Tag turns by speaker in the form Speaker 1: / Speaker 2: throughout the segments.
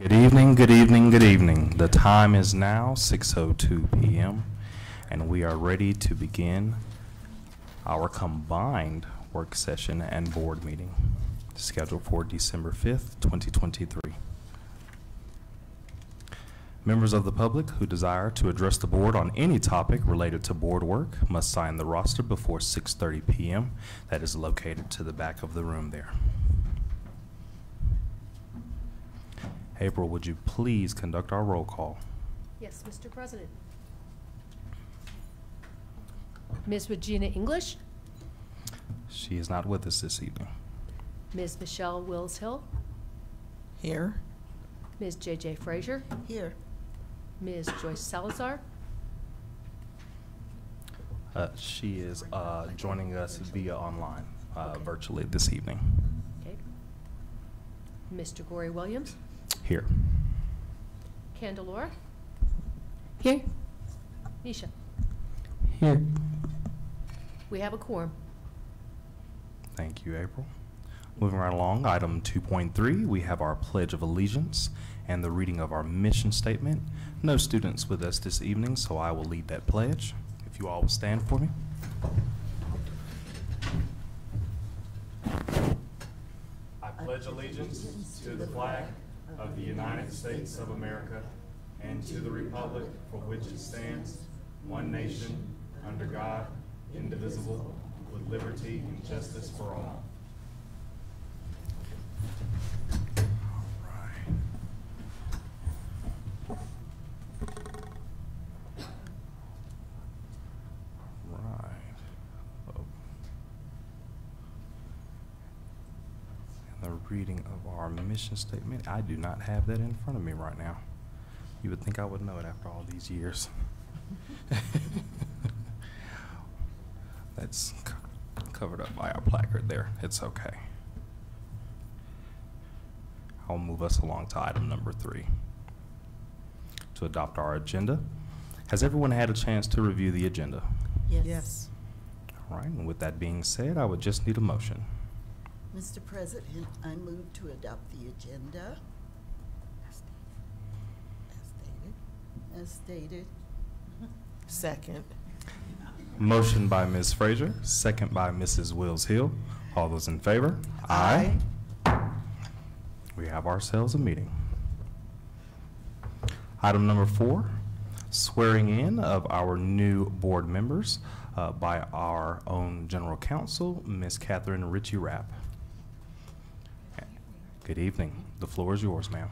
Speaker 1: Good evening, good evening, good evening. The time is now 6:02 p.m. and we are ready to begin our combined work session and board meeting scheduled for December 5th, 2023. Members of the public who desire to address the board on any topic related to board work must sign the roster before 6:30 p.m. That is located to the back of the room there. April, would you please conduct our roll call?
Speaker 2: Yes, Mr. President. Ms. Regina English.
Speaker 1: She is not with us this evening.
Speaker 2: Ms. Michelle Wills-Hill.
Speaker 3: Here.
Speaker 2: Ms. J.J. Frazier.
Speaker 3: Here.
Speaker 2: Ms. Joyce Salazar.
Speaker 1: She is joining us via online, virtually this evening.
Speaker 2: Okay. Mr. Gory Williams.
Speaker 1: Here.
Speaker 2: Candelora.
Speaker 3: Here.
Speaker 2: Nisha.
Speaker 3: Here.
Speaker 2: We have a quorum.
Speaker 1: Thank you, April. Moving right along, item 2.3, we have our Pledge of Allegiance and the reading of our mission statement. No students with us this evening, so I will lead that pledge. If you all will stand for me. I pledge allegiance to the flag of the United States of America and to the republic for which it stands, one nation, under God, indivisible, with liberty and justice for all. The reading of our mission statement. I do not have that in front of me right now. You would think I would know it after all these years. That's covered up by our placard there. It's okay. I'll move us along to item number 3. To adopt our agenda. Has everyone had a chance to review the agenda?
Speaker 3: Yes.
Speaker 1: All right, and with that being said, I would just need a motion.
Speaker 4: Mr. President, I move to adopt the agenda as stated.
Speaker 3: Second.
Speaker 1: Motion by Ms. Frazier, second by Mrs. Wills-Hill. All those in favor?
Speaker 3: Aye.
Speaker 1: We have ourselves a meeting. Item number 4, swearing in of our new board members by our own General Counsel, Ms. Catherine Ritchie-Rapp. Good evening. The floor is yours, ma'am.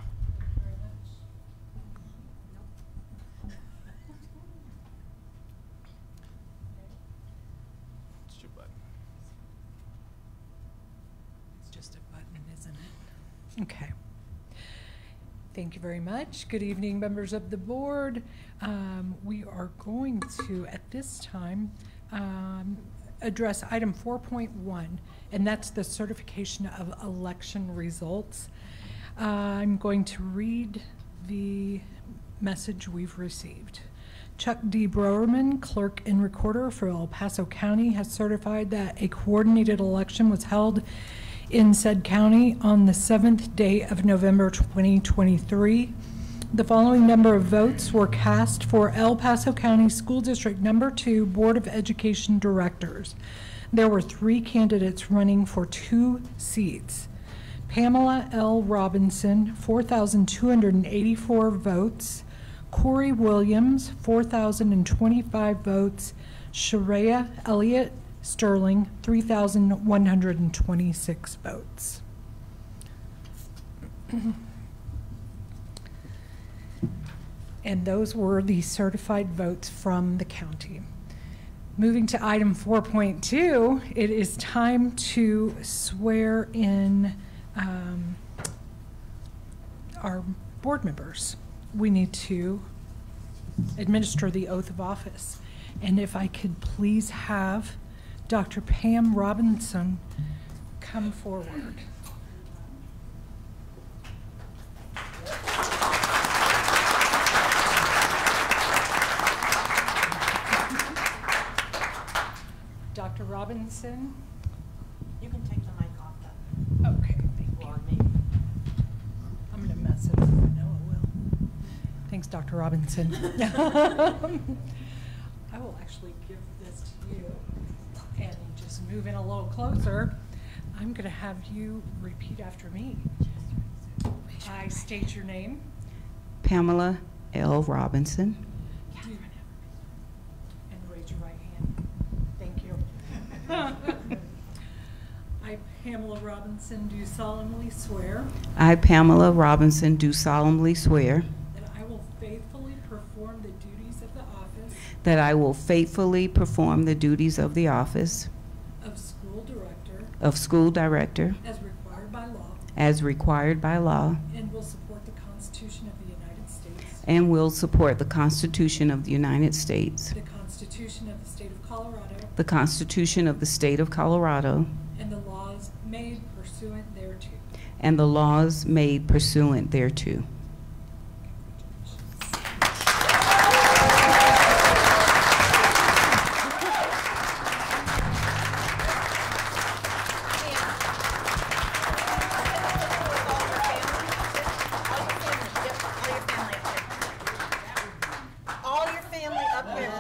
Speaker 1: It's your button.
Speaker 5: It's just a button, isn't it? Okay. Thank you very much. Good evening, members of the board. We are going to, at this time, address item 4.1, and that's the certification of election results. I'm going to read the message we've received. Chuck D. Browerman, clerk and recorder for El Paso County, has certified that a coordinated election was held in said county on the 7th day of November 2023. The following number of votes were cast for El Paso County School District Number 2 Board of Education Directors. There were 3 candidates running for 2 seats. Pamela L. Robinson, 4,284 votes. Corey Williams, 4,025 votes. Sharia Elliott Sterling, 3,126 votes. And those were the certified votes from the county. Moving to item 4.2, it is time to swear in our board members. We need to administer the oath of office. And if I could please have Dr. Pam Robinson come forward. Dr. Robinson.
Speaker 3: You can take the mic off that.
Speaker 5: Okay, thank you.
Speaker 3: Or me.
Speaker 5: I'm going to mess it up. Thanks, Dr. Robinson. I will actually give this to you and just move in a little closer. I'm going to have you repeat after me. I state your name.
Speaker 6: Pamela L. Robinson.
Speaker 5: And raise your right hand. Thank you. I, Pamela Robinson, do solemnly swear
Speaker 6: I, Pamela Robinson, do solemnly swear
Speaker 5: that I will faithfully perform the duties of the office
Speaker 6: that I will faithfully perform the duties of the office
Speaker 5: of school director
Speaker 6: of school director
Speaker 5: as required by law,
Speaker 6: as required by law,
Speaker 5: and will support the Constitution of the United States,
Speaker 6: and will support the Constitution of the United States,
Speaker 5: the Constitution of the State of Colorado,
Speaker 6: the Constitution of the State of Colorado,
Speaker 5: and the laws made pursuant thereto.
Speaker 6: and the laws made pursuant thereto.
Speaker 3: All your family up here.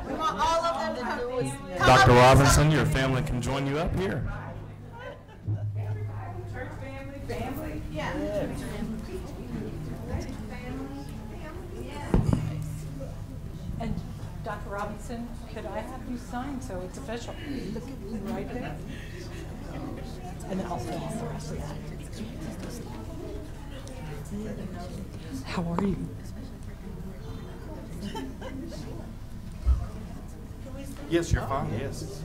Speaker 3: We want all of them to come.
Speaker 1: Dr. Robinson, your family can join you up here.
Speaker 3: Church family, family. Yeah.
Speaker 5: And Dr. Robinson, could I have you sign so it's official? Right there. And then I'll fill out the rest of that. How are you?
Speaker 1: Yes, you're fine, yes.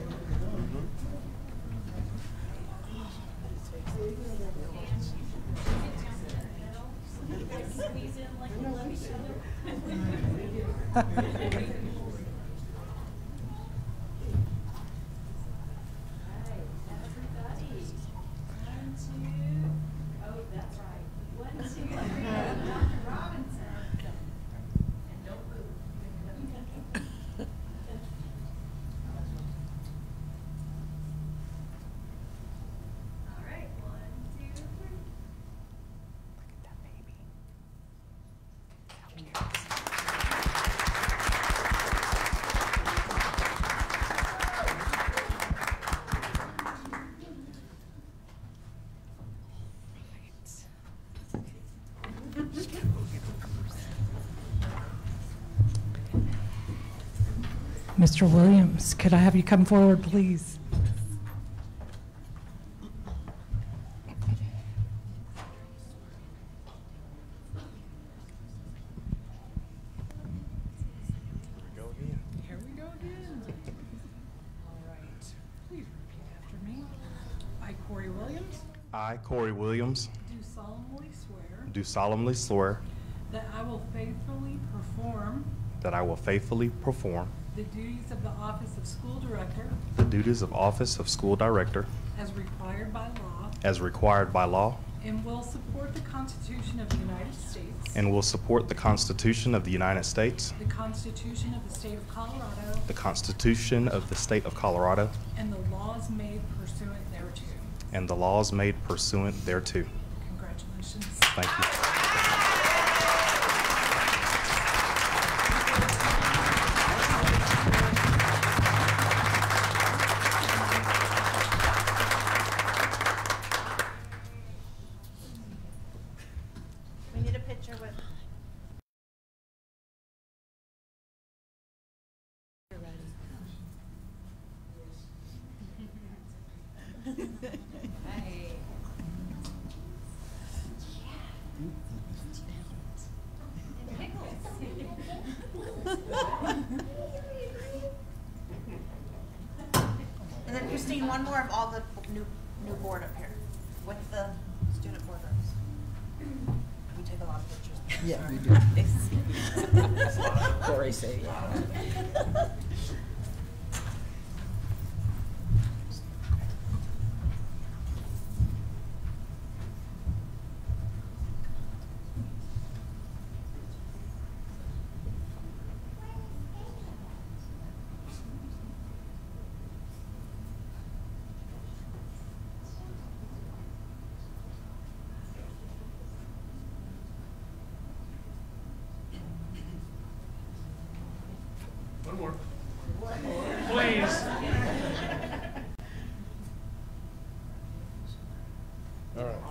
Speaker 5: Mr. Williams, could I have you come forward, please? Here we go again. All right. Please repeat after me. I, Corey Williams,
Speaker 1: I, Corey Williams,
Speaker 5: do solemnly swear
Speaker 1: do solemnly swear
Speaker 5: that I will faithfully perform
Speaker 1: that I will faithfully perform
Speaker 5: the duties of the office of school director
Speaker 1: the duties of office of school director
Speaker 5: as required by law,
Speaker 1: as required by law,
Speaker 5: and will support the Constitution of the United States,
Speaker 1: and will support the Constitution of the United States,
Speaker 5: the Constitution of the State of Colorado,
Speaker 1: the Constitution of the State of Colorado,
Speaker 5: and the laws made pursuant thereto.
Speaker 1: and the laws made pursuant thereto.
Speaker 5: Congratulations.
Speaker 1: Thank you.
Speaker 3: We need a picture with. And then Christine, one more of all the new board up here with the student board reps. We take a lot of pictures.
Speaker 4: Yeah, we do. Corey say, yeah.
Speaker 7: One more. Please. All right.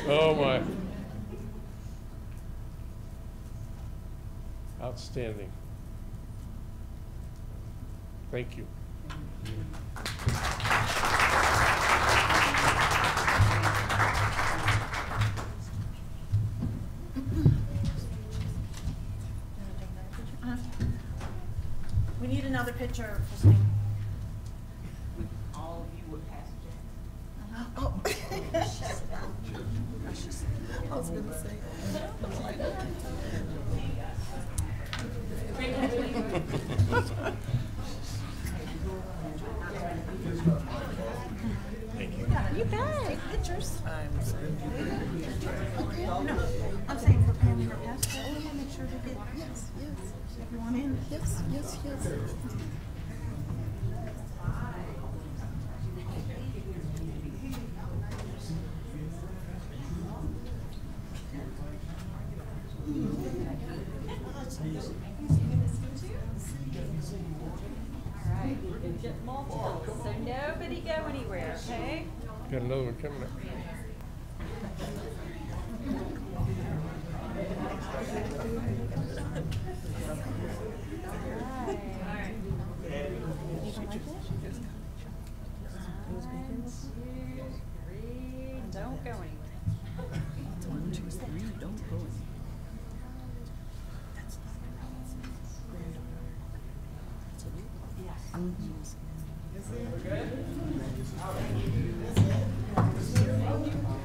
Speaker 7: Oh, my. Outstanding. Thank you.
Speaker 3: We need another picture, Christine.
Speaker 4: All of you were passengers.
Speaker 3: Oh.
Speaker 4: I was gonna say.
Speaker 3: You bet. Take pictures.
Speaker 4: I'm sorry.
Speaker 3: Okay, no, I'm saying for planning her passport, I want to make sure to get,
Speaker 4: Yes, yes,
Speaker 3: everyone in.
Speaker 4: yes, yes, yes.
Speaker 8: Get multiple, so nobody go anywhere, okay?
Speaker 7: Got another one coming up.
Speaker 8: Don't go anywhere.
Speaker 4: 1, 2, 3, don't go.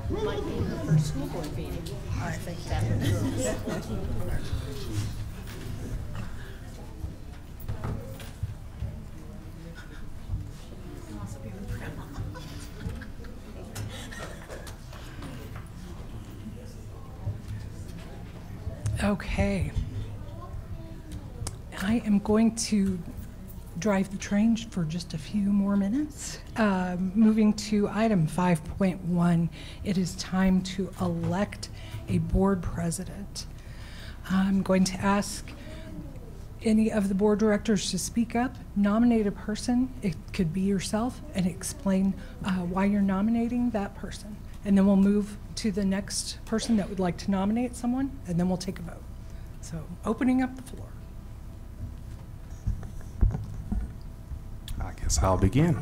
Speaker 2: Might be her first school board meeting.
Speaker 4: I think that would be.
Speaker 5: Okay. I am going to drive the train for just a few more minutes. Moving to item 5.1, it is time to elect a board president. I'm going to ask any of the board directors to speak up, nominate a person, it could be yourself, and explain why you're nominating that person. And then we'll move to the next person that would like to nominate someone, and then we'll take a vote. So, opening up the floor.
Speaker 1: I guess I'll begin.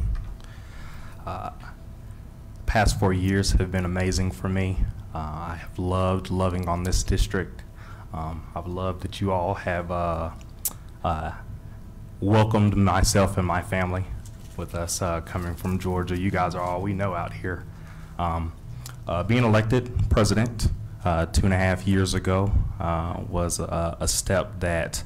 Speaker 1: Past 4 years have been amazing for me. I have loved loving on this district. I've loved that you all have welcomed myself and my family with us coming from Georgia. You guys are all we know out here. Being elected president 2.5 years ago was a step that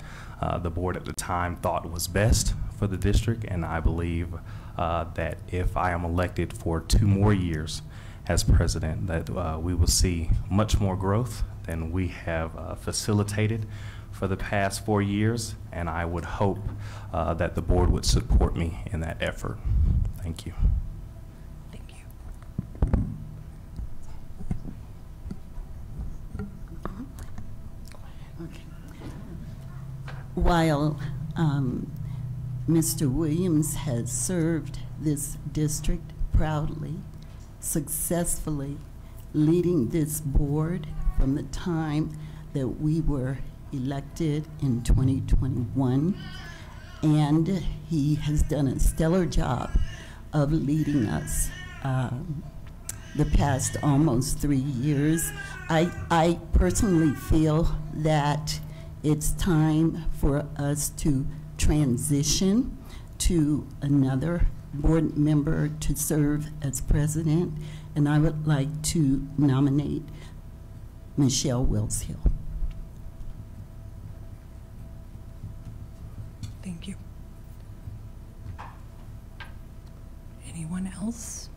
Speaker 1: the board at the time thought was best for the district, and I believe that if I am elected for 2 more years as president, that we will see much more growth than we have facilitated for the past 4 years, and I would hope that the board would support me in that effort. Thank you.
Speaker 5: Thank you.
Speaker 4: Okay. While Mr. Williams has served this district proudly, successfully, leading this board from the time that we were elected in 2021, and he has done a stellar job of leading us the past almost 3 years. I personally feel that it's time for us to transition to another board member to serve as president, and I would like to nominate Michelle Wells Hill.
Speaker 5: Thank you. Anyone else?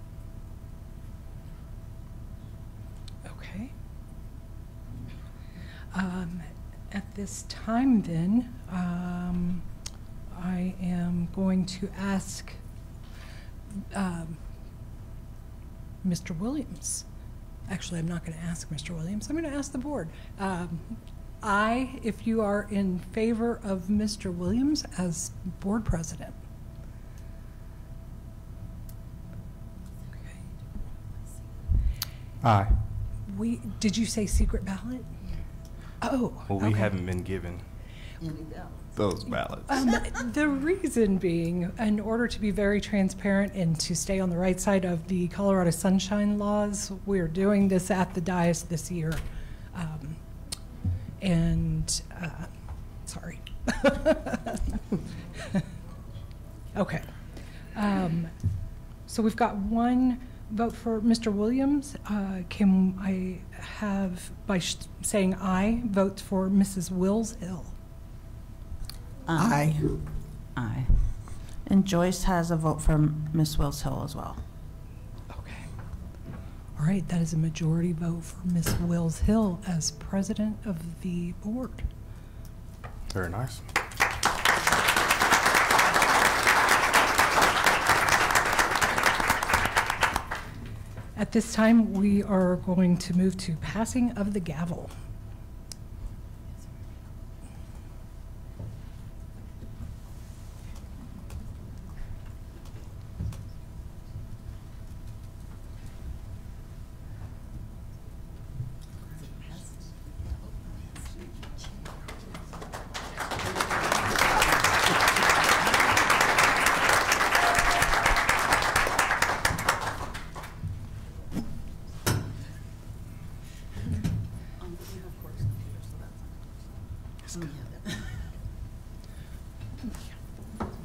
Speaker 5: Okay. At this time then, I am going to ask Mr. Williams. Actually, I'm not going to ask Mr. Williams. I'm going to ask the board. Aye if you are in favor of Mr. Williams as board president. Okay.
Speaker 1: Aye.
Speaker 5: Did you say secret ballot? Oh.
Speaker 1: Well, we
Speaker 5: okay.
Speaker 1: haven't been given those ballots.
Speaker 5: The reason being, in order to be very transparent and to stay on the right side of the Colorado Sunshine Laws, we're doing this at the dais this year. Sorry. Okay. So we've got one vote for Mr. Williams. Can I have, by saying aye, votes for Mrs. Wills Hill?
Speaker 4: Aye. Aye.
Speaker 2: And Joyce has a vote for Miss Wills Hill as well.
Speaker 5: Okay. All right, that is a majority vote for Miss Wills Hill as president of the board.
Speaker 1: Very nice.
Speaker 5: At this time, we are going to move to passing of the gavel.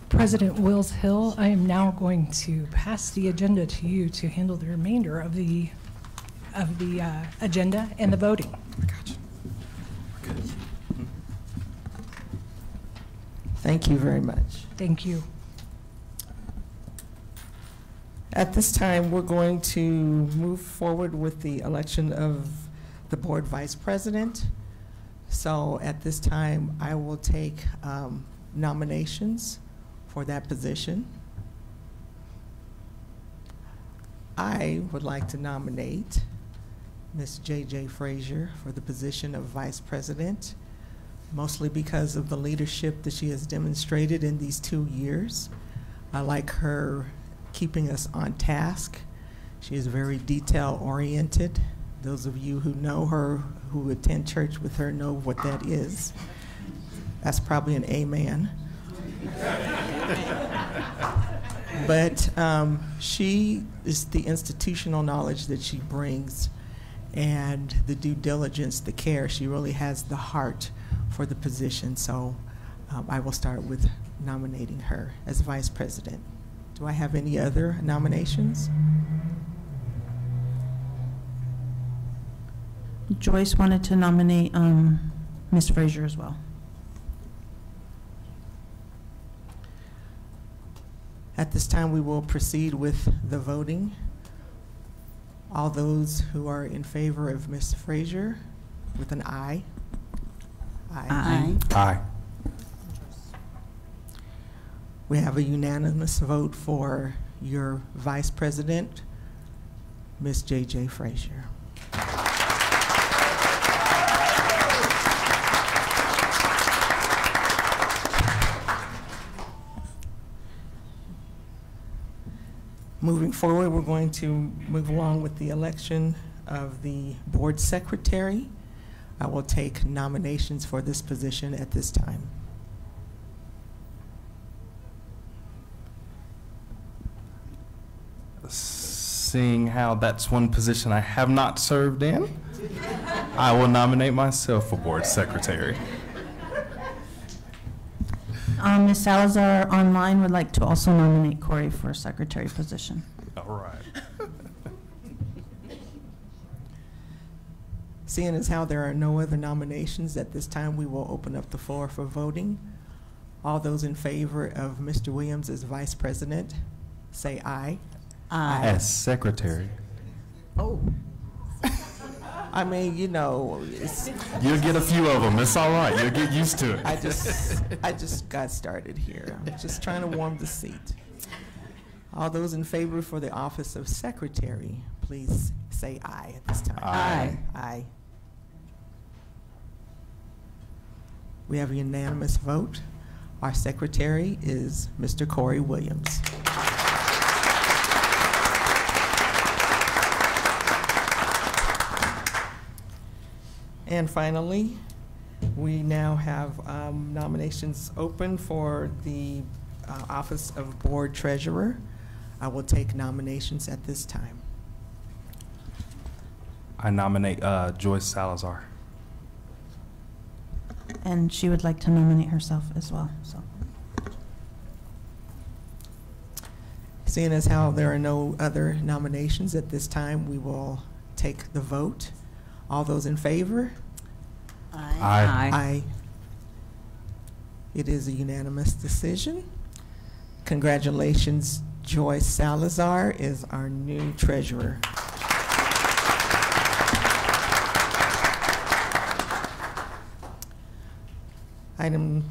Speaker 5: President Wills Hill, I am now going to pass the agenda to you to handle the remainder of the agenda and the voting.
Speaker 1: Gotcha. Good.
Speaker 9: Thank you very much.
Speaker 5: Thank you.
Speaker 9: At this time, we're going to move forward with the election of the board vice president. So at this time, I will take nominations for that position. I would like to nominate Ms. J.J. Frazier for the position of vice president, mostly because of the leadership that she has demonstrated in these 2 years. I like her keeping us on task. She is very detail-oriented. Those of you who know her, who attend church with her, know what that is. That's probably an amen. But she is the institutional knowledge that she brings and the due diligence, the care. She really has the heart for the position. So I will start with nominating her as vice president. Do I have any other nominations?
Speaker 2: Joyce wanted to nominate Ms. Frazier as well.
Speaker 9: At this time, we will proceed with the voting. All those who are in favor of Ms. Frazier with an aye.
Speaker 4: Aye.
Speaker 1: Aye.
Speaker 9: We have a unanimous vote for your vice president, Ms. J.J. Frazier. Moving forward, we're going to move along with the election of the board secretary. I will take nominations for this position at this time.
Speaker 1: Seeing how that's one position I have not served in, I will nominate myself for board secretary.
Speaker 2: Ms. Salazar online would like to also nominate Corey for a secretary position.
Speaker 1: All right.
Speaker 9: Seeing as how there are no other nominations, at this time we will open up the floor for voting. All those in favor of Mr. Williams as vice president, say aye.
Speaker 4: Aye.
Speaker 1: As secretary.
Speaker 9: Oh. I mean, you know,
Speaker 1: You'll get a few of them. It's all right. You'll get used to it.
Speaker 9: I just got started here. I'm just trying to warm the seat. All those in favor for the office of secretary, please say aye at this time.
Speaker 1: Aye.
Speaker 9: Aye. We have a unanimous vote. Our secretary is Mr. Corey Williams. And finally, we now have nominations open for the office of board treasurer. I will take nominations at this time.
Speaker 1: I nominate Joyce Salazar.
Speaker 2: And she would like to nominate herself as well, so.
Speaker 9: Seeing as how there are no other nominations at this time, we will take the vote. All those in favor?
Speaker 1: Aye.
Speaker 9: Aye. It is a unanimous decision. Congratulations, Joyce Salazar is our new treasurer. Item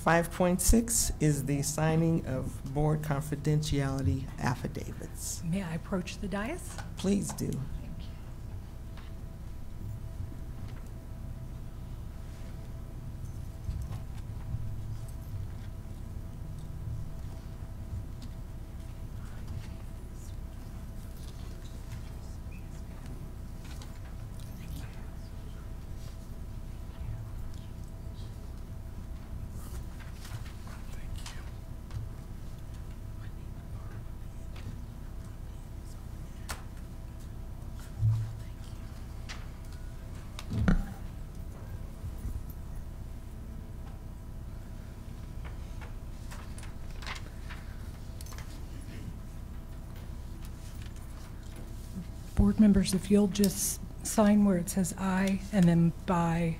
Speaker 9: 5.6 is the signing of board confidentiality affidavits.
Speaker 5: May I approach the dais?
Speaker 9: Please do.
Speaker 5: Board members, if you'll just sign where it says "I" and then "by"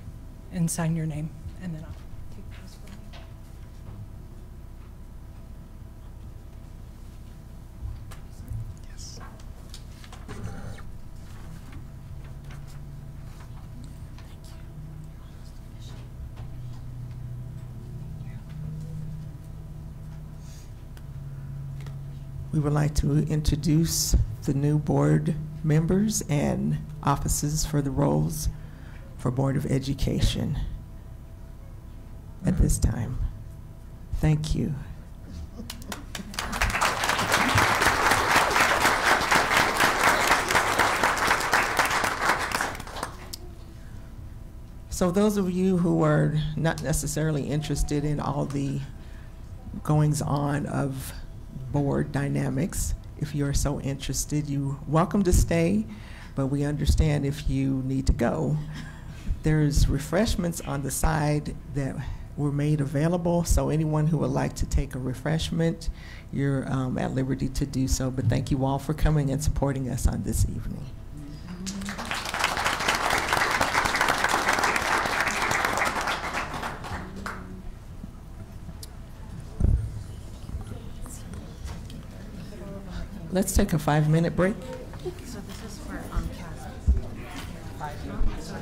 Speaker 5: and sign your name, and then I'll take this from you.
Speaker 1: Yes.
Speaker 9: We would like to introduce the new board members and offices for the roles for Board of Education at this time. Thank you. So those of you who are not necessarily interested in all the goings on of board dynamics, if you're so interested, you're welcome to stay, but we understand if you need to go. There's refreshments on the side that were made available, so anyone who would like to take a refreshment, you're at liberty to do so. But thank you all for coming and supporting us on this evening. Let's take a 5-minute break.
Speaker 3: So this is for CAS. 5 minutes.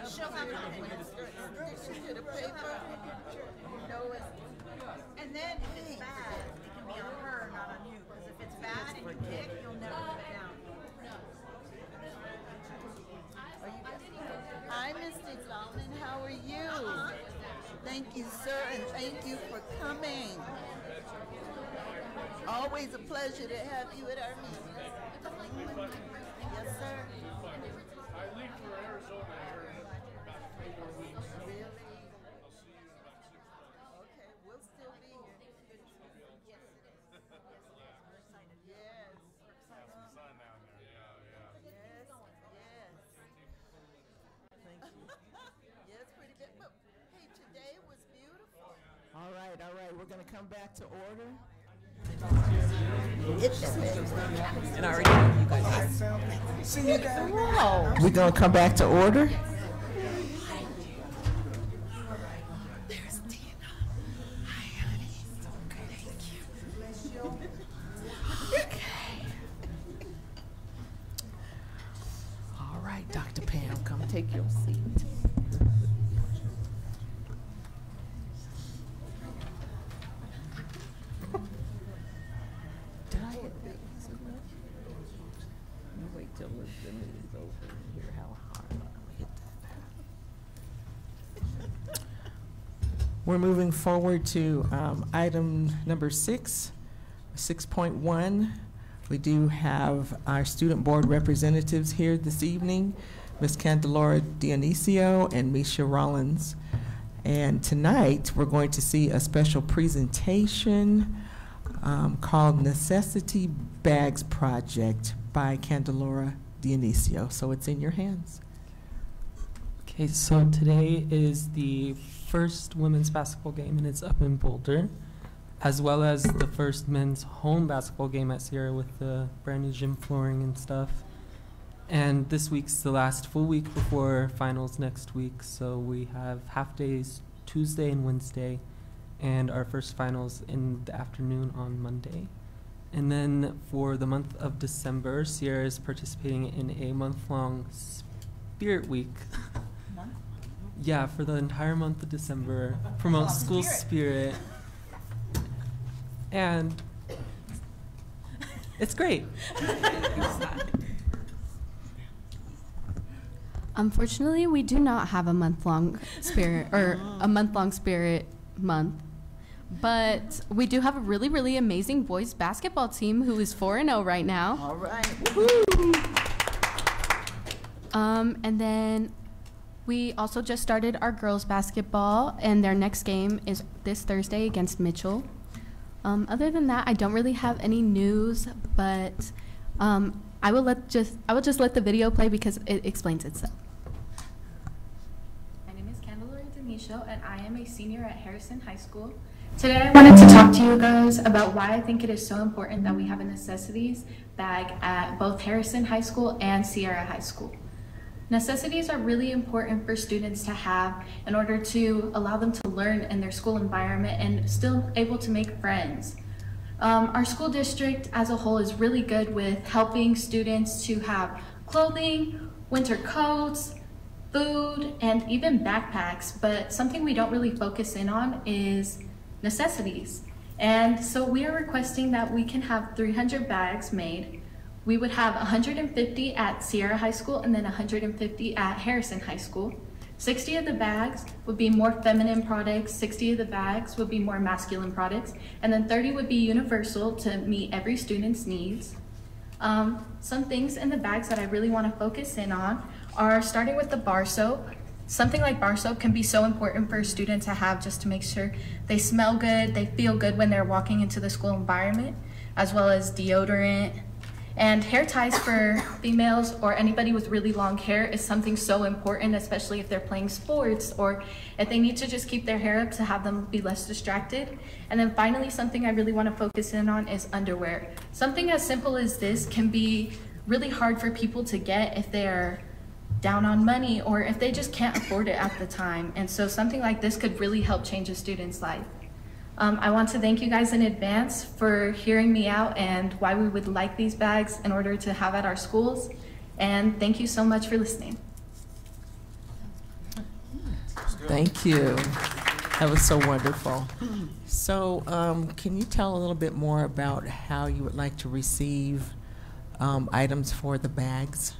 Speaker 3: She'll have her opinion. And then if it's bad, it can be on her, not on you. Because if it's bad and you kick, you'll never live it down.
Speaker 4: Hi, Mr. Zalman, how are you? Thank you, sir, and thank you for coming. Always a pleasure to have you at our meetings. Yes, sir.
Speaker 7: I leave for Arizona here in about 3 more weeks.
Speaker 4: Really?
Speaker 7: I'll see you in about 6 months.
Speaker 4: Okay, we'll still be here. Yes, it is. Yes.
Speaker 1: Sun down there.
Speaker 7: Yeah.
Speaker 4: Yes, yes.
Speaker 9: Thank you.
Speaker 4: Yes, pretty good. But, hey, today was beautiful.
Speaker 9: All right, we're gonna come back to order.
Speaker 10: And I already know you guys.
Speaker 9: See you guys. We're gonna come back to order.
Speaker 10: There's Tina. Hi, honey. So good. Thank you. Okay. All right, Dr. Pam, come take your seat. Did I hit that? You wait till the meeting's over and hear how hard I hit that.
Speaker 9: We're moving forward to item number 6, 6.1. We do have our student board representatives here this evening, Ms. Candelora Dionisio and Misha Rollins. And tonight, we're going to see a special presentation called Necessity Bags Project by Candelora Dionisio. So it's in your hands.
Speaker 11: Okay, so today is the first women's basketball game, and it's up in Boulder, as well as the first men's home basketball game at Sierra with the brand new gym flooring and stuff. And this week's the last full week before finals next week, so we have half days Tuesday and Wednesday, and our first finals in the afternoon on Monday. And then for the month of December, Sierra is participating in a month-long Spirit Week. Yeah, for the entire month of December, promote school spirit. And it's great.
Speaker 12: Unfortunately, we do not have a month-long spirit or a month-long spirit month, but we do have a really, really amazing boys basketball team who is 4-0 right now.
Speaker 4: All right.
Speaker 12: And then we also just started our girls basketball, and their next game is this Thursday against Mitchell. Other than that, I don't really have any news, but I will just let the video play because it explains itself.
Speaker 13: My name is Candelora Denisho, and I am a senior at Harrison High School. Today I wanted to talk to you guys about why I think it is so important that we have a necessities bag at both Harrison High School and Sierra High School. Necessities are really important for students to have in order to allow them to learn in their school environment and still able to make friends. Our school district as a whole is really good with helping students to have clothing, winter coats, food, and even backpacks, but something we don't really focus in on is necessities. And so we are requesting that we can have 300 bags made. We would have 150 at Sierra High School and then 150 at Harrison High School. 60 of the bags would be more feminine products, 60 of the bags would be more masculine products, and then 30 would be universal to meet every student's needs. Some things in the bags that I really want to focus in on are starting with the bar soap. Something like bar soap can be so important for a student to have just to make sure they smell good, they feel good when they're walking into the school environment, as well as deodorant. And hair ties for females or anybody with really long hair is something so important, especially if they're playing sports or if they need to just keep their hair up to have them be less distracted. And then finally, something I really want to focus in on is underwear. Something as simple as this can be really hard for people to get if they're down on money or if they just can't afford it at the time. And so something like this could really help change a student's life. I want to thank you guys in advance for hearing me out and why we would like these bags in order to have at our schools. And thank you so much for listening.
Speaker 9: Thank you. That was so wonderful. So can you tell a little bit more about how you would like to receive items for the bags?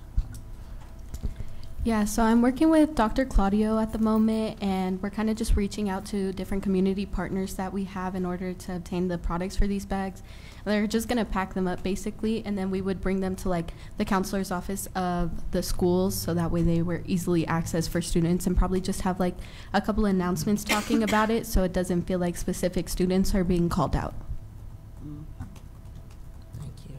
Speaker 12: Yeah, so I'm working with Dr. Claudio at the moment, and we're kind of just reaching out to different community partners that we have in order to obtain the products for these bags. They're just going to pack them up basically, and then we would bring them to like the counselor's office of the schools, so that way they were easily accessed for students, and probably just have like a couple of announcements talking about it, so it doesn't feel like specific students are being called out.
Speaker 9: Thank you.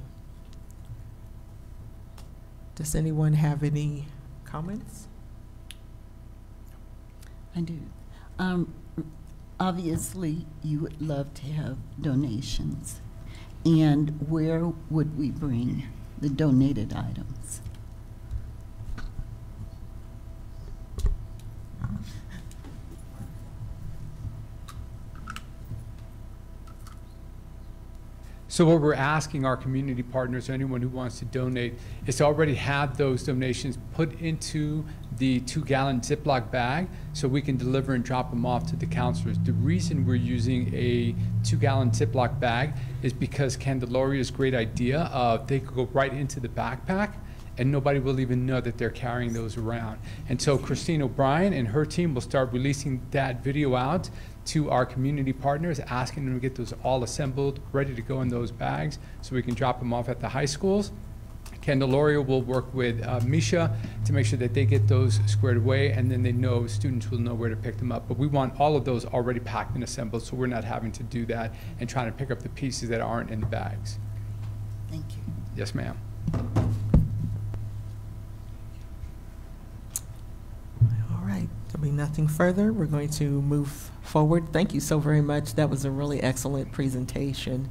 Speaker 9: Does anyone have any comments?
Speaker 4: I do. Obviously, you would love to have donations. And where would we bring the donated items?
Speaker 14: So what we're asking our community partners, or anyone who wants to donate, is to already have those donations put into the 2-gallon Ziploc bag so we can deliver and drop them off to the counselors. The reason we're using a 2-gallon Ziploc bag is because Candeloria's great idea of they could go right into the backpack and nobody will even know that they're carrying those around. And so Christine O'Brien and her team will start releasing that video out to our community partners, asking them to get those all assembled, ready to go in those bags so we can drop them off at the high schools. Candelaria will work with Misha to make sure that they get those squared away, and then they know, students will know where to pick them up. But we want all of those already packed and assembled, so we're not having to do that and trying to pick up the pieces that aren't in the bags.
Speaker 4: Thank you.
Speaker 14: Yes, ma'am.
Speaker 9: All right, there'll be nothing further. We're going to move forward. Thank you so very much. That was a really excellent presentation.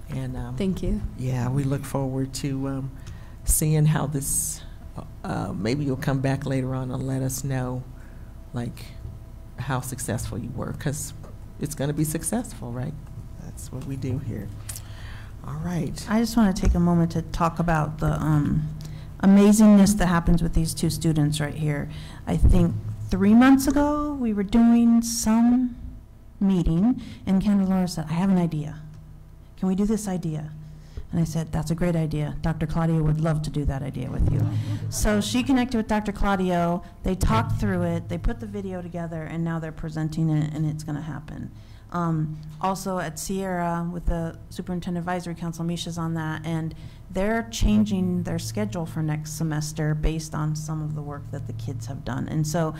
Speaker 9: And
Speaker 12: thank you.
Speaker 9: Yeah, we look forward to seeing how this, maybe you'll come back later on and let us know like how successful you were, because it's going to be successful, right? That's what we do here. All right.
Speaker 2: I just want to take a moment to talk about the amazingness that happens with these two students right here. I think 3 months ago, we were doing some meeting, and Candelaria said, I have an idea. Can we do this idea? And I said, that's a great idea. Dr. Claudio would love to do that idea with you. So she connected with Dr. Claudio, they talked through it, they put the video together, and now they're presenting it, and it's gonna happen. Also at Sierra with the Superintendent Advisory Council, Misha's on that, and they're changing their schedule for next semester based on some of the work that the kids have done. And so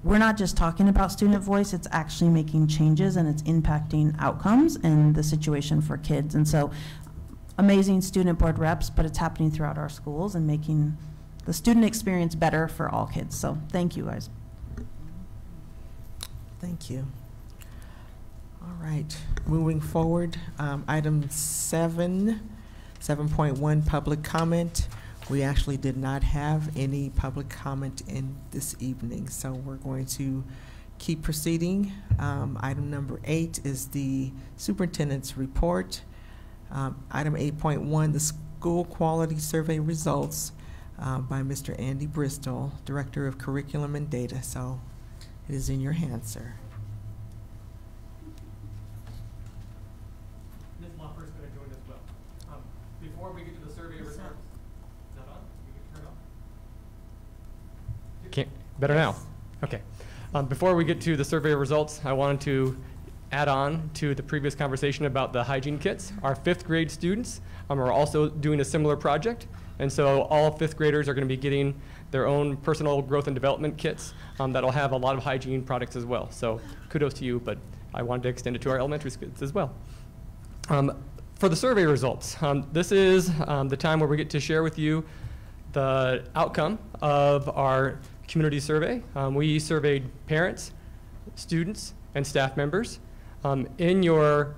Speaker 2: we're not just talking about student voice, it's actually making changes and it's impacting outcomes and the situation for kids. And so amazing student board reps, but it's happening throughout our schools and making the student experience better for all kids. So thank you guys.
Speaker 9: Thank you. All right, moving forward, item 7.1, public comment. We actually did not have any public comment in this evening, so we're going to keep proceeding. Item number 8 is the superintendent's report. Item 8.1, the school quality survey results by Mr. Andy Bristol, Director of Curriculum and Data. So it is in your hands, sir.
Speaker 15: Ms. Loffer is going to join as well. Before we get to the survey results, is that on? You can turn it on. Can't, better now. Okay. Before we get to the survey results, I wanted to add on to the previous conversation about the hygiene kits. Our 5th grade students are also doing a similar project, and so all 5th graders are going to be getting their own personal growth and development kits that'll have a lot of hygiene products as well. So kudos to you, but I wanted to extend it to our elementary schools as well. For the survey results, this is the time where we get to share with you the outcome of our community survey. We surveyed parents, students, and staff members. In your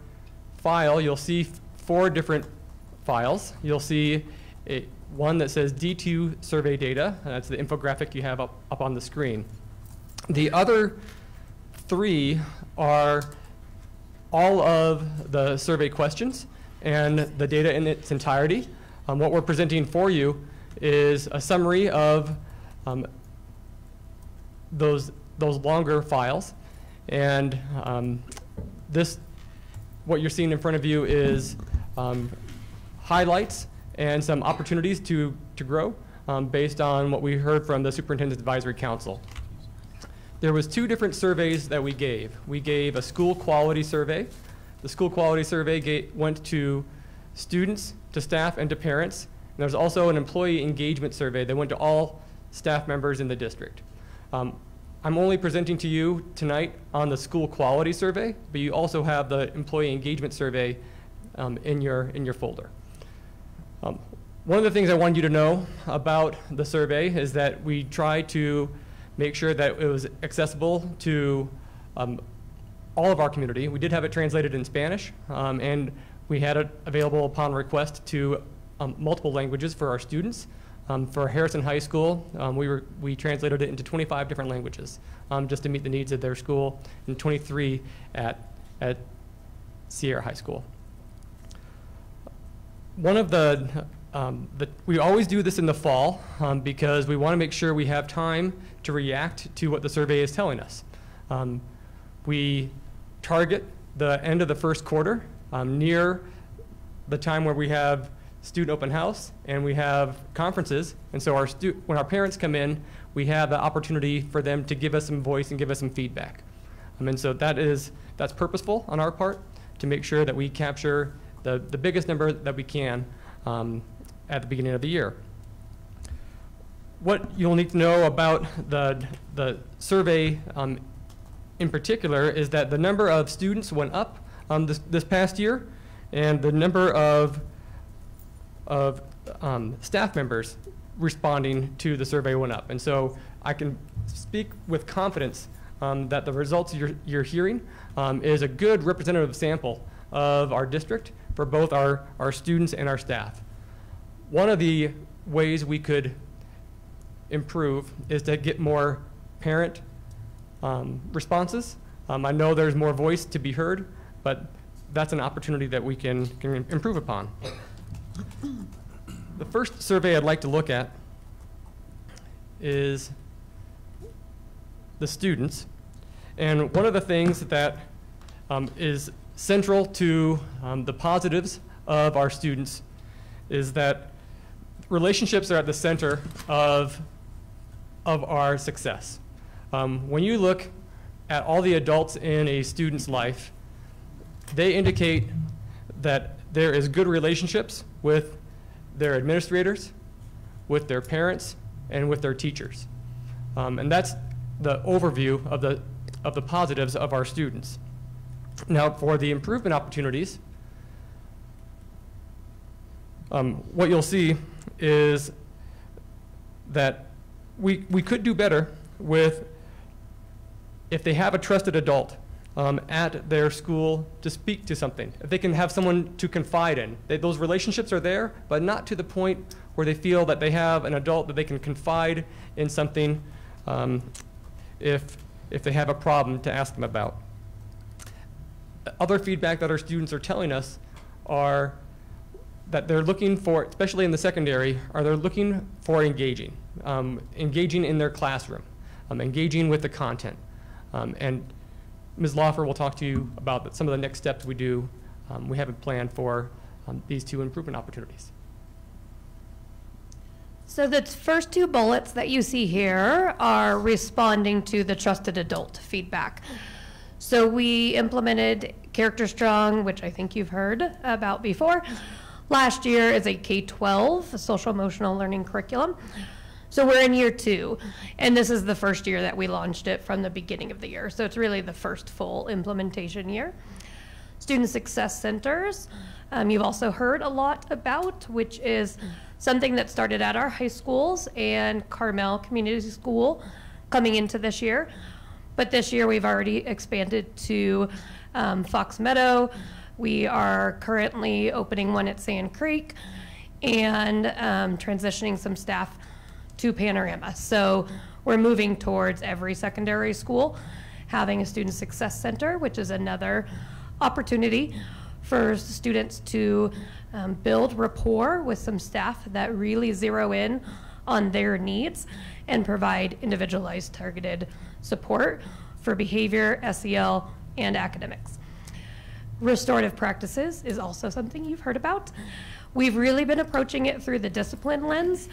Speaker 15: file, you'll see 4 different files. You'll see one that says D2 survey data, and that's the infographic you have up on the screen. The other 3 are all of the survey questions and the data in its entirety. What we're presenting for you is a summary of those those longer files. And what you're seeing in front of you is highlights and some opportunities to grow based on what we heard from the Superintendent's Advisory Council. There was 2 different surveys that we gave. We gave a school quality survey. The school quality survey went to students, to staff, and to parents. And there's also an employee engagement survey that went to all staff members in the district. I'm only presenting to you tonight on the school quality survey, but you also have the employee engagement survey in your folder. One of the things I wanted you to know about the survey is that we tried to make sure that it was accessible to all of our community. We did have it translated in Spanish, and we had it available upon request to multiple languages for our students. For Harrison High School, we translated it into 25 different languages just to meet the needs of their school, and 23 at Sierra High School. One of we always do this in the fall because we want to make sure we have time to react to what the survey is telling us. We target the end of the first quarter near the time where we have student open house and we have conferences, and so when our parents come in, we have the opportunity for them to give us some voice and give us some feedback. And so that's purposeful on our part to make sure that we capture the biggest number that we can at the beginning of the year. What you'll need to know about the survey in particular is that the number of students went up this past year, and the number of staff members responding to the survey went up. And so I can speak with confidence that the results you're hearing is a good representative sample of our district for both our students and our staff. One of the ways we could improve is to get more parent responses. I know there's more voice to be heard, but that's an opportunity that we can improve upon. The first survey I'd like to look at is the students. And one of the things that is central to the positives of our students is that relationships are at the center of our success. When you look at all the adults in a student's life, they indicate that there is good relationships with their administrators, with their parents, and with their teachers. And that's the overview of the positives of our students. Now, for the improvement opportunities, what you'll see is that we could do better with if they have a trusted adult at their school to speak to something. If they can have someone to confide in. Those relationships are there, but not to the point where they feel that they have an adult that they can confide in something if they have a problem to ask them about. Other feedback that our students are telling us are that they're looking for, especially in the secondary, they're looking for engaging in their classroom, engaging with the content. And Ms. Laufer will talk to you about some of the next steps we have planned for these 2 improvement opportunities.
Speaker 16: So the first 2 bullets that you see here are responding to the trusted adult feedback. So we implemented Character Strong, which I think you've heard about before. Last year is a K-12 social emotional learning curriculum. So we're in year 2, and this is the first year that we launched it from the beginning of the year. So it's really the first full implementation year. Student Success Centers, you've also heard a lot about, which is something that started at our high schools and Carmel Community School coming into this year. But this year we've already expanded to Fox Meadow. We are currently opening one at Sand Creek and transitioning some staff to Panorama. So we're moving towards every secondary school having a Student Success Center, which is another opportunity for students to build rapport with some staff that really zero in on their needs and provide individualized, targeted support for behavior, SEL, and academics. Restorative practices is also something you've heard about. We've really been approaching it through the discipline lens.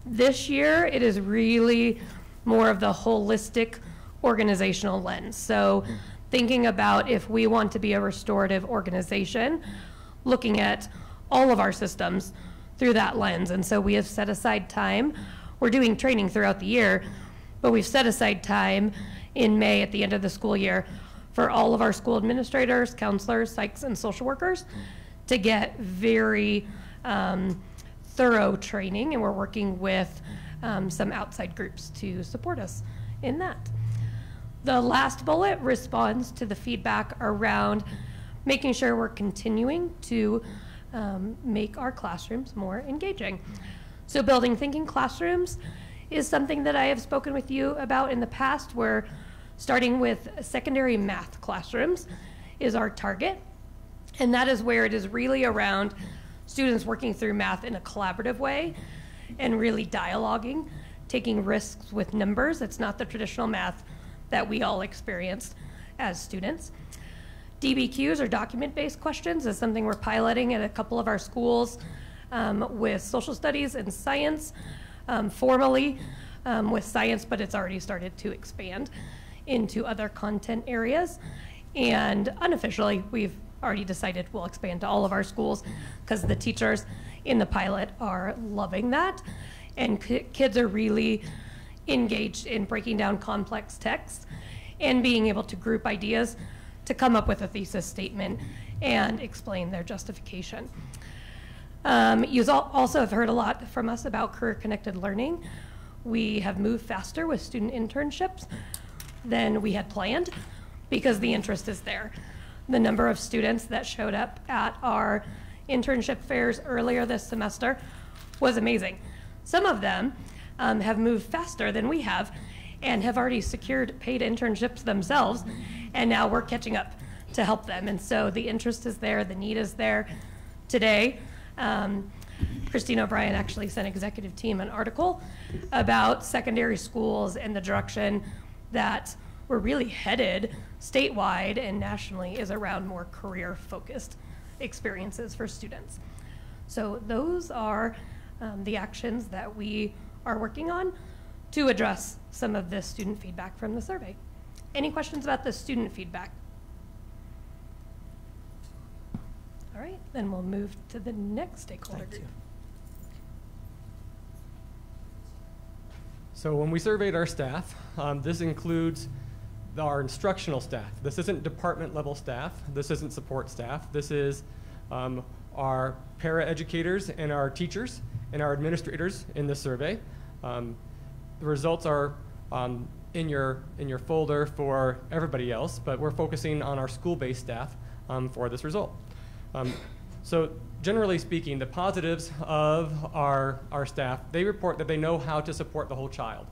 Speaker 16: This year, it is really more of the holistic organizational lens. So thinking about if we want to be a restorative organization, looking at all of our systems through that lens. And so we have set aside time. We're doing training throughout the year, but we've set aside time in May at the end of the school year for all of our school administrators, counselors, psychs, and social workers to get very thorough training, and we're working with some outside groups to support us in that. The last bullet responds to the feedback around making sure we're continuing to make our classrooms more engaging. So building thinking classrooms is something that I have spoken with you about in the past. We're starting with secondary math classrooms is our target, and that is where it is really around students working through math in a collaborative way and really dialoguing, taking risks with numbers. It's not the traditional math that we all experienced as students. DBQs, or document-based questions, is something we're piloting at a couple of our schools with social studies and science, formally with science, but it's already started to expand into other content areas. And unofficially, we've already decided we'll expand to all of our schools because the teachers in the pilot are loving that. And kids are really engaged in breaking down complex texts and being able to group ideas to come up with a thesis statement and explain their justification. You also have heard a lot from us about career-connected learning. We have moved faster with student internships than we had planned because the interest is there. The number of students that showed up at our internship fairs earlier this semester was amazing. Some of them have moved faster than we have and have already secured paid internships themselves, and now we're catching up to help them. And so the interest is there, the need is there. Today, Christine O'Brien actually sent executive team an article about secondary schools and the direction that we're really headed statewide and nationally is around more career-focused experiences for students. So those are the actions that we are working on to address some of this student feedback from the survey. Any questions about the student feedback? All right, then we'll move to the next stakeholder group.
Speaker 15: So when we surveyed our staff, this includes our instructional staff. This isn't department level staff. This isn't support staff. This is our para-educators and our teachers and our administrators in this survey. The results are in your folder for everybody else, but we're focusing on our school-based staff for this result. So generally speaking, the positives of our staff, they report that they know how to support the whole child.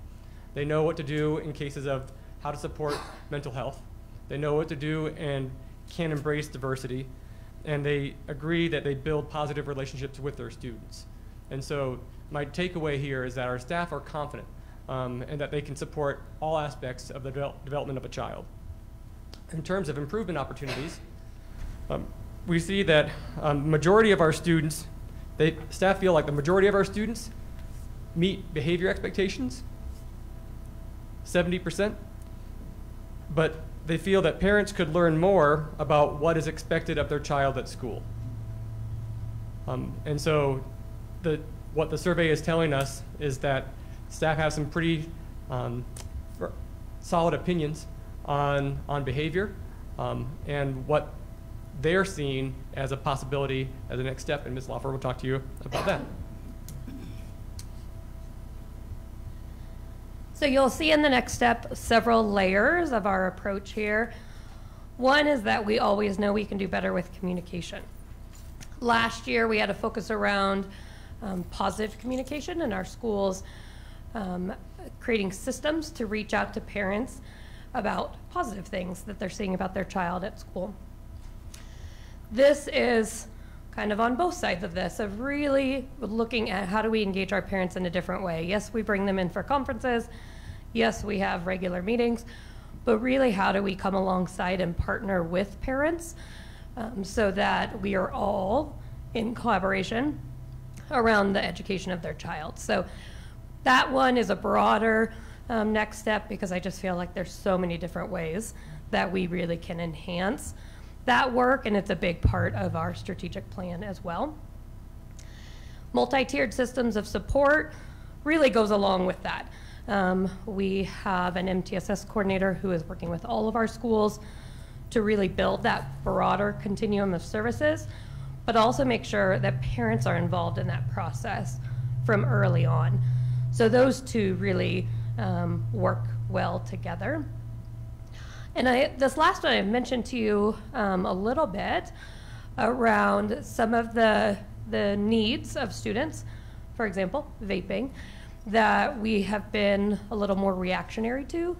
Speaker 15: They know what to do in cases of how to support mental health. They know what to do and can embrace diversity. And they agree that they build positive relationships with their students. And so my takeaway here is that our staff are confident and that they can support all aspects of the development of a child. In terms of improvement opportunities, we see that majority of our students, staff feel like the majority of our students meet behavior expectations, 70%, but they feel that parents could learn more about what is expected of their child at school. And so what the survey is telling us is that staff have some pretty solid opinions on behavior and what they're seeing as a possibility as a next step, and Ms. Lawfer will talk to you about that.
Speaker 16: So you'll see in the next step several layers of our approach here. One is that we always know we can do better with communication. Last year we had a focus around positive communication in our schools, creating systems to reach out to parents about positive things that they're seeing about their child at school. This is kind of on both sides of this, of really looking at how do we engage our parents in a different way. Yes, we bring them in for conferences. yes, we have regular meetings, but really how do we come alongside and partner with parents so that we are all in collaboration around the education of their child. So that one is a broader next step, because I just feel like there's so many different ways that we really can enhance that work, and it's a big part of our strategic plan as well. Multi-tiered systems of support really goes along with that. We have an MTSS coordinator who is working with all of our schools to really build that broader continuum of services, but also make sure that parents are involved in that process from early on. So those two really work well together. And this last one I mentioned to you a little bit around some of the needs of students, for example, vaping, that we have been a little more reactionary to.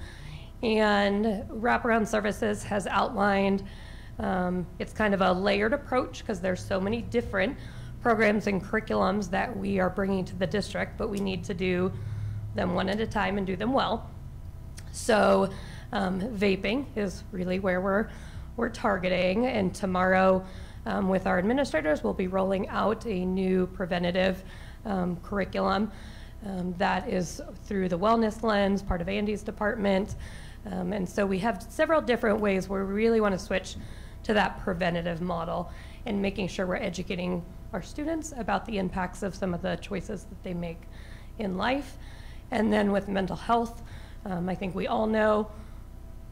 Speaker 16: And Wraparound Services has outlined, it's kind of a layered approach, because there's so many different programs and curriculums that we are bringing to the district, but we need to do them one at a time and do them well. So vaping is really where we're targeting, and tomorrow with our administrators, we'll be rolling out a new preventative curriculum that is through the wellness lens, part of Andy's department. And so we have several different ways where we really want to switch to that preventative model and making sure we're educating our students about the impacts of some of the choices that they make in life. And then with mental health, I think we all know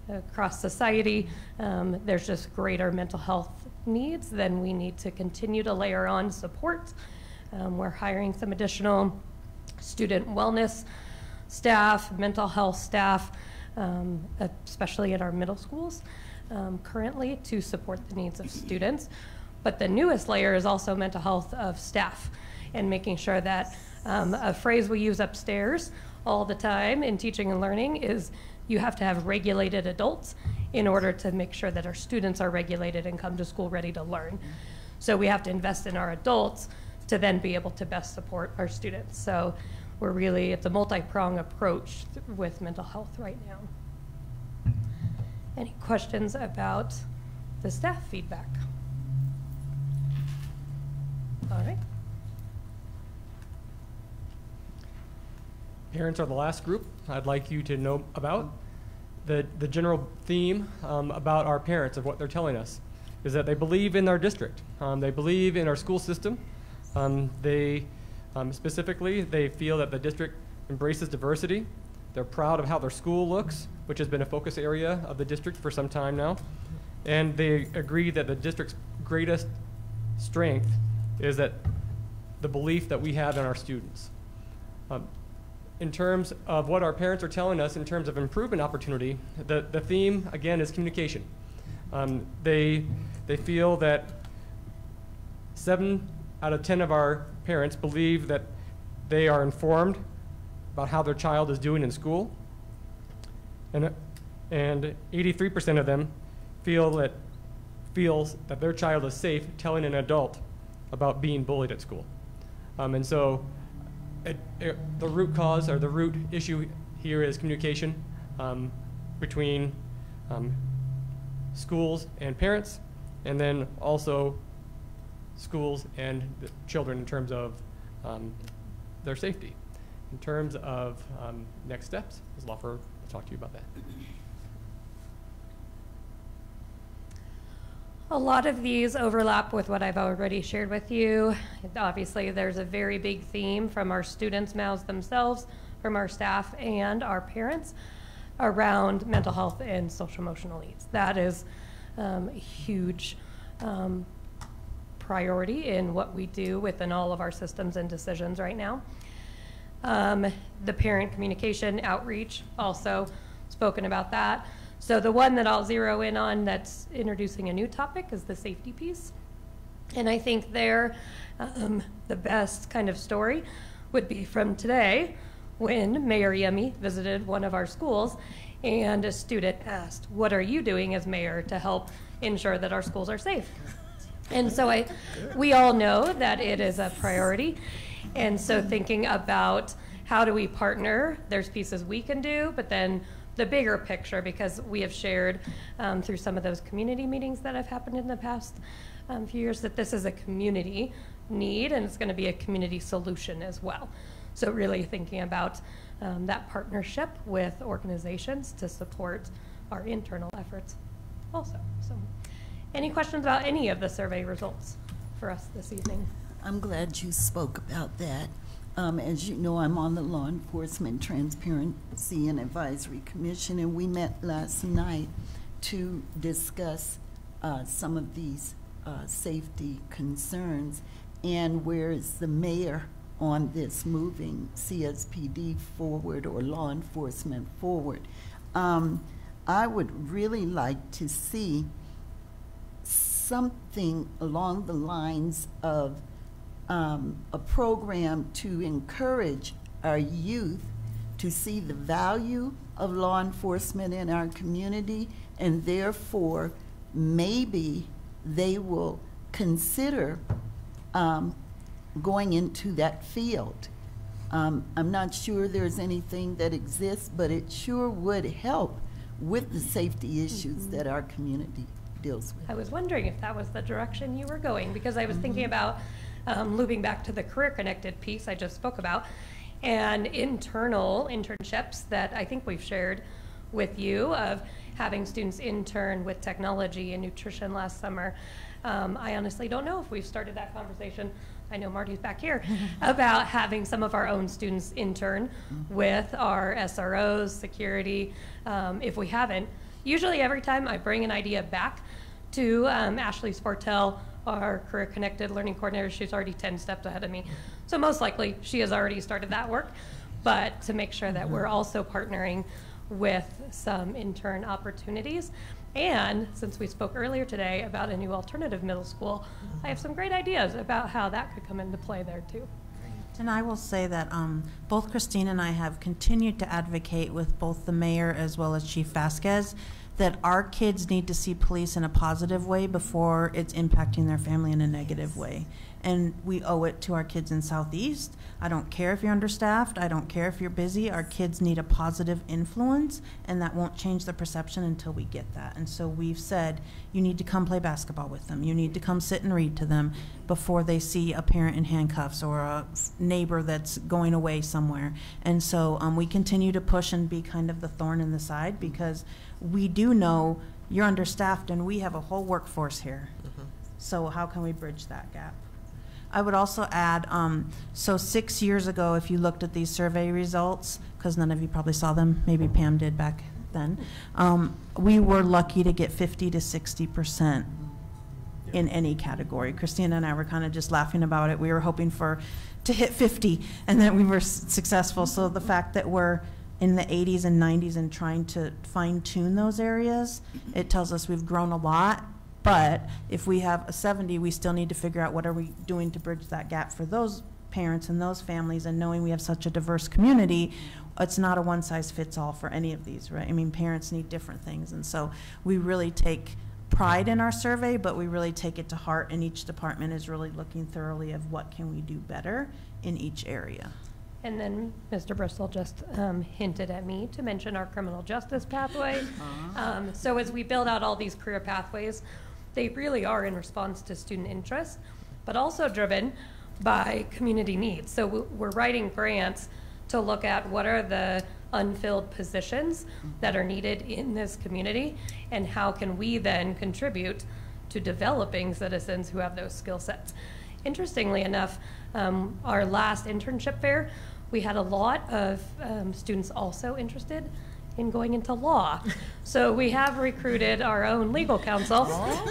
Speaker 16: across society, there's just greater mental health needs. Then we need to continue to layer on support. We're hiring some additional student wellness staff, mental health staff, especially at our middle schools currently, to support the needs of students. But the newest layer is also mental health of staff, and making sure that a phrase we use upstairs all the time in teaching and learning is you have to have regulated adults in order to make sure that our students are regulated and come to school ready to learn. So we have to invest in our adults to then be able to best support our students. So we're really, it's a multi-pronged approach with mental health right now. Any questions about the staff feedback? All right.
Speaker 15: Parents are the last group I'd like you to know about. The general theme about our parents, of what they're telling us, is that they believe in our district. They believe in our school system. Specifically, they feel that the district embraces diversity. They're proud of how their school looks, which has been a focus area of the district for some time now. And they agree that the district's greatest strength is that the belief that we have in our students. In terms of what our parents are telling us in terms of improvement opportunity, the theme, again, is communication. They feel that 7 out of 10 of our parents believe that they are informed about how their child is doing in school, and 83% of them feels that their child is safe telling an adult about being bullied at school. And so the root cause, or the root issue here, is communication between schools and parents, and then also schools and the children in terms of their safety. In terms of next steps, Ms. Laufer will talk to you about that.
Speaker 16: A lot of these overlap with what I've already shared with you. Obviously, there's a very big theme from our students' mouths themselves, from our staff and our parents, around mental health and social emotional needs. That is a huge priority in what we do within all of our systems and decisions right now. The parent communication outreach, also spoken about that. So the one that I'll zero in on that's introducing a new topic is the safety piece. And I think there, the best kind of story would be from today, when Mayor Yemi visited one of our schools and a student asked, "What are you doing as mayor to help ensure that our schools are safe?" And so we all know that it is a priority. And so thinking about how do we partner? There's pieces we can do, but then the bigger picture, because we have shared through some of those community meetings that have happened in the past few years, that this is a community need and it's going to be a community solution as well. So really thinking about that partnership with organizations to support our internal efforts also. So any questions about any of the survey results for us this evening?
Speaker 4: I'm glad you spoke about that. As you know, I'm on the Law Enforcement Transparency and Advisory Commission, and we met last night to discuss some of these safety concerns and where is the mayor on this, moving CSPD forward or law enforcement forward. I would really like to see something along the lines of a program to encourage our youth to see the value of law enforcement in our community, and therefore maybe they will consider going into that field. I'm not sure there's anything that exists, but it sure would help with the safety issues that our community deals with.
Speaker 16: I was wondering if that was the direction you were going, because I was thinking about looping back to the career connected piece I just spoke about, and internal internships that I think we've shared with you of having students intern with technology and nutrition last summer. I honestly don't know if we've started that conversation. I know Marty's back here about having some of our own students intern with our SROs, security. If we haven't, usually every time I bring an idea back to Ashley Sportel, our career connected learning coordinator. She's already 10 steps ahead of me. So most likely she has already started that work, but to make sure that we're also partnering with some intern opportunities. And since we spoke earlier today about a new alternative middle school, I have some great ideas about how that could come into play there too.
Speaker 2: And I will say that both Christine and I have continued to advocate with both the mayor as well as Chief Vasquez that our kids need to see police in a positive way before it's impacting their family in a negative way. And we owe it to our kids in Southeast. I don't care if you're understaffed. I don't care if you're busy. Our kids need a positive influence, and that won't change the perception until we get that. And so we've said, you need to come play basketball with them. You need to come sit and read to them before they see a parent in handcuffs or a neighbor that's going away somewhere. And so we continue to push and be kind of the thorn in the side, because we do know you're understaffed and we have a whole workforce here. So how can we bridge that gap? I would also add, so 6 years ago, if you looked at these survey results, because none of you probably saw them, maybe Pam did back then, we were lucky to get 50 to 60% in any category. Christina and I were kind of just laughing about it. We were hoping to hit 50, and then we were successful. So the fact that we're in the 80s and 90s and trying to fine tune those areas, it tells us we've grown a lot. But if we have a 70, we still need to figure out what are we doing to bridge that gap for those parents and those families, and knowing we have such a diverse community, it's not a one size fits all for any of these, right? I mean, parents need different things, and so we really take pride in our survey, but we really take it to heart, and each department is really looking thoroughly of what can we do better in each area.
Speaker 16: And then Mr. Bristol just hinted at me to mention our criminal justice pathway. So as we build out all these career pathways, they really are in response to student interest, but also driven by community needs. So we're writing grants to look at what are the unfilled positions that are needed in this community, and how can we then contribute to developing citizens who have those skill sets. Interestingly enough, our last internship fair, we had a lot of students also interested in going into law. So we have recruited our own legal counsel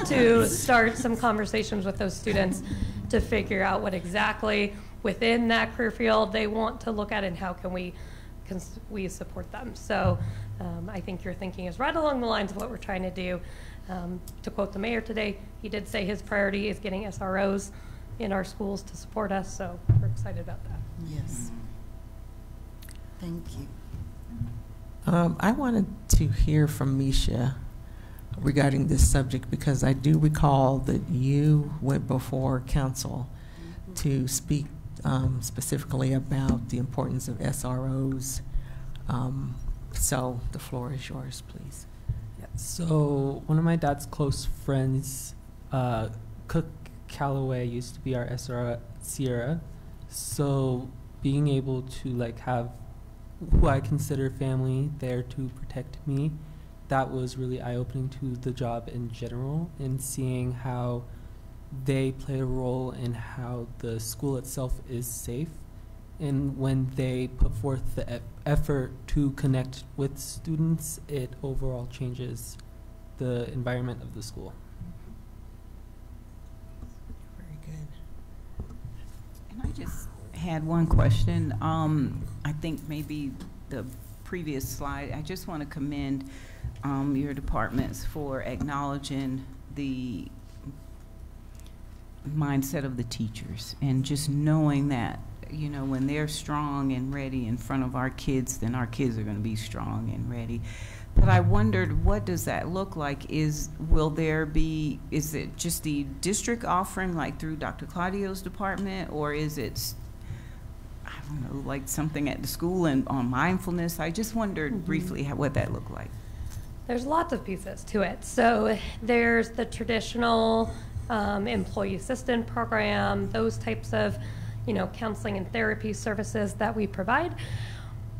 Speaker 16: to start some conversations with those students to figure out what exactly within that career field they want to look at, and how can we support them. So I think your thinking is right along the lines of what we're trying to do. To quote the mayor today, he did say his priority is getting SROs in our schools to support us, so we're excited about that.
Speaker 4: Yes. Thank you.
Speaker 9: I wanted to hear from Misha regarding this subject, because I do recall that you went before council to speak specifically about the importance of SROs. So the floor is yours, please.
Speaker 11: Yeah, so one of my dad's close friends, Cook Calloway, used to be our SRO at Sierra. So being able to like have who I consider family there to protect me, that was really eye-opening to the job in general, and seeing how they play a role in how the school itself is safe. And when they put forth the effort to connect with students, it overall changes the environment of the school.
Speaker 9: Very good.
Speaker 6: And I just had one question. I think maybe the previous slide, I just want to commend your departments for acknowledging the mindset of the teachers, and just knowing that, you know, when they're strong and ready in front of our kids, then our kids are going to be strong and ready. But I wondered, what does that look like? Is it just the district offering, like through Dr. Claudio's department, or is it, I don't know, like something at the school and on mindfulness? I just wondered briefly what that looked like.
Speaker 16: There's lots of pieces to it. So there's the traditional employee assistance program, those types of, you know, counseling and therapy services that we provide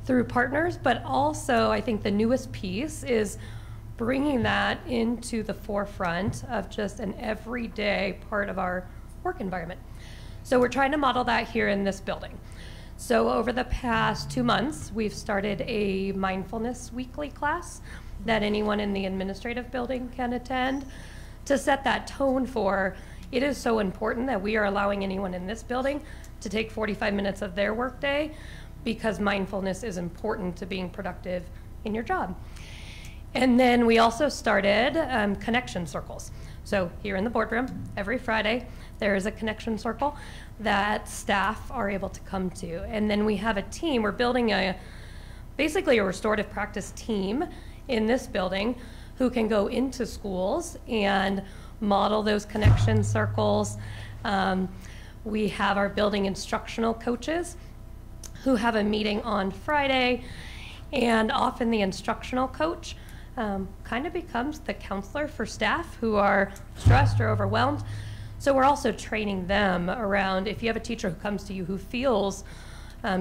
Speaker 16: through partners. But also, I think the newest piece is bringing that into the forefront of just an everyday part of our work environment. So we're trying to model that here in this building. So over the past 2 months, we've started a mindfulness weekly class that anyone in the administrative building can attend, to set that tone for, it is so important that we are allowing anyone in this building to take 45 minutes of their workday, because mindfulness is important to being productive in your job. And then we also started connection circles. So here in the boardroom, every Friday, there is a connection circle that staff are able to come to. And then we have a team, we're building basically a restorative practice team in this building who can go into schools and model those connection circles. We have our building instructional coaches who have a meeting on Friday, and often the instructional coach kind of becomes the counselor for staff who are stressed or overwhelmed. So we're also training them around, if you have a teacher who comes to you who feels,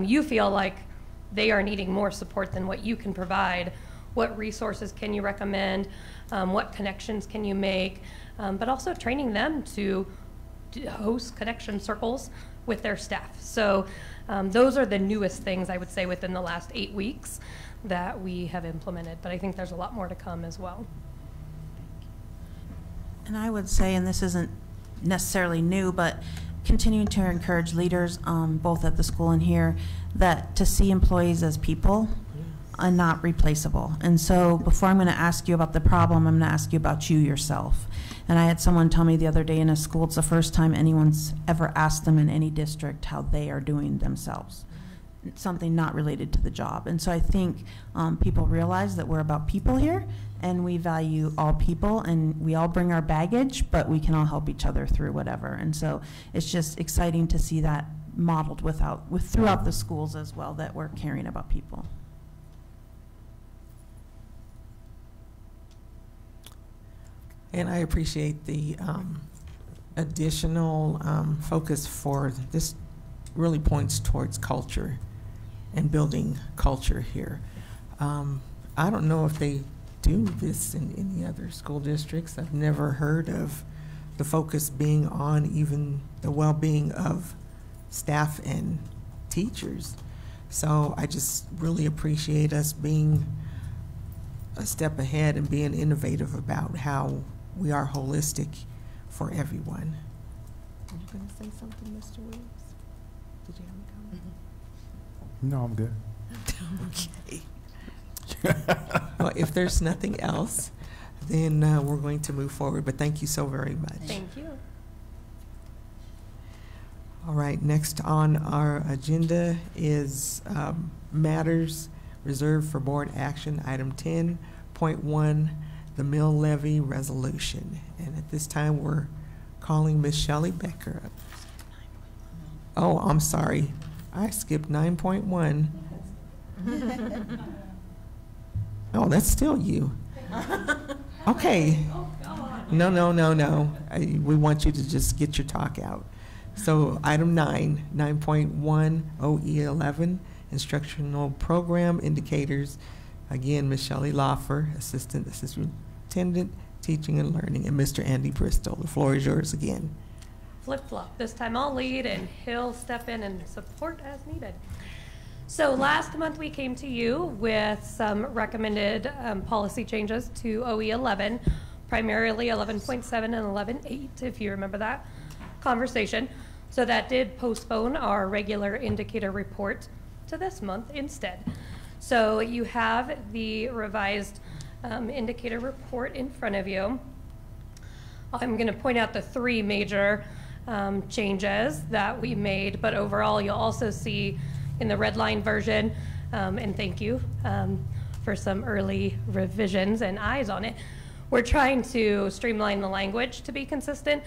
Speaker 16: you feel like they are needing more support than what you can provide, what resources can you recommend, what connections can you make, but also training them to host connection circles with their staff. So those are the newest things, I would say, within the last 8 weeks that we have implemented, but I think there's a lot more to come as well.
Speaker 2: And I would say, and this isn't necessarily new, but continuing to encourage leaders, both at the school and here, that to see employees as people and not replaceable. And so before I'm going to ask you about the problem, I'm going to ask you about you yourself. And I had someone tell me the other day in a school, it's the first time anyone's ever asked them in any district how they are doing themselves. It's something not related to the job. And so I think people realize that we're about people here, and we value all people, and we all bring our baggage, but we can all help each other through whatever. And so it's just exciting to see that modeled throughout the schools as well, that we're caring about people.
Speaker 9: And I appreciate the additional focus for this. Really points towards culture and building culture here. I don't know if they do this in any other school districts. I've never heard of the focus being on even the well-being of staff and teachers. So I just really appreciate us being a step ahead and being innovative about how we are holistic for everyone. Are you going to say something, Mr. Williams? Did you have a comment?
Speaker 17: No, I'm good.
Speaker 9: Okay. Well, if there's nothing else, then we're going to move forward. But thank you so very much.
Speaker 16: Thank you.
Speaker 9: All right, next on our agenda is matters reserved for board action. Item 10.1, the mill levy resolution. And at this time, we're calling Ms. Shelley Becker up. Oh, I'm sorry. I skipped 9.1. Oh, that's still you. Okay. No. We want you to just get your talk out. So item 9.1 OE11, instructional program indicators. Again, Ms. Shelley Loffer, assistant superintendent, teaching and learning, and Mr. Andy Bristol. The floor is yours again.
Speaker 16: Flip-flop. This time I'll lead and he'll step in and support as needed. So last month we came to you with some recommended policy changes to OE11, primarily 11.7 and 11.8, if you remember that conversation. So that did postpone our regular indicator report to this month instead. So you have the revised indicator report in front of you. I'm going to point out the three major changes that we made, but overall you'll also see in the red line version, and thank you for some early revisions and eyes on it. We're trying to streamline the language to be consistent,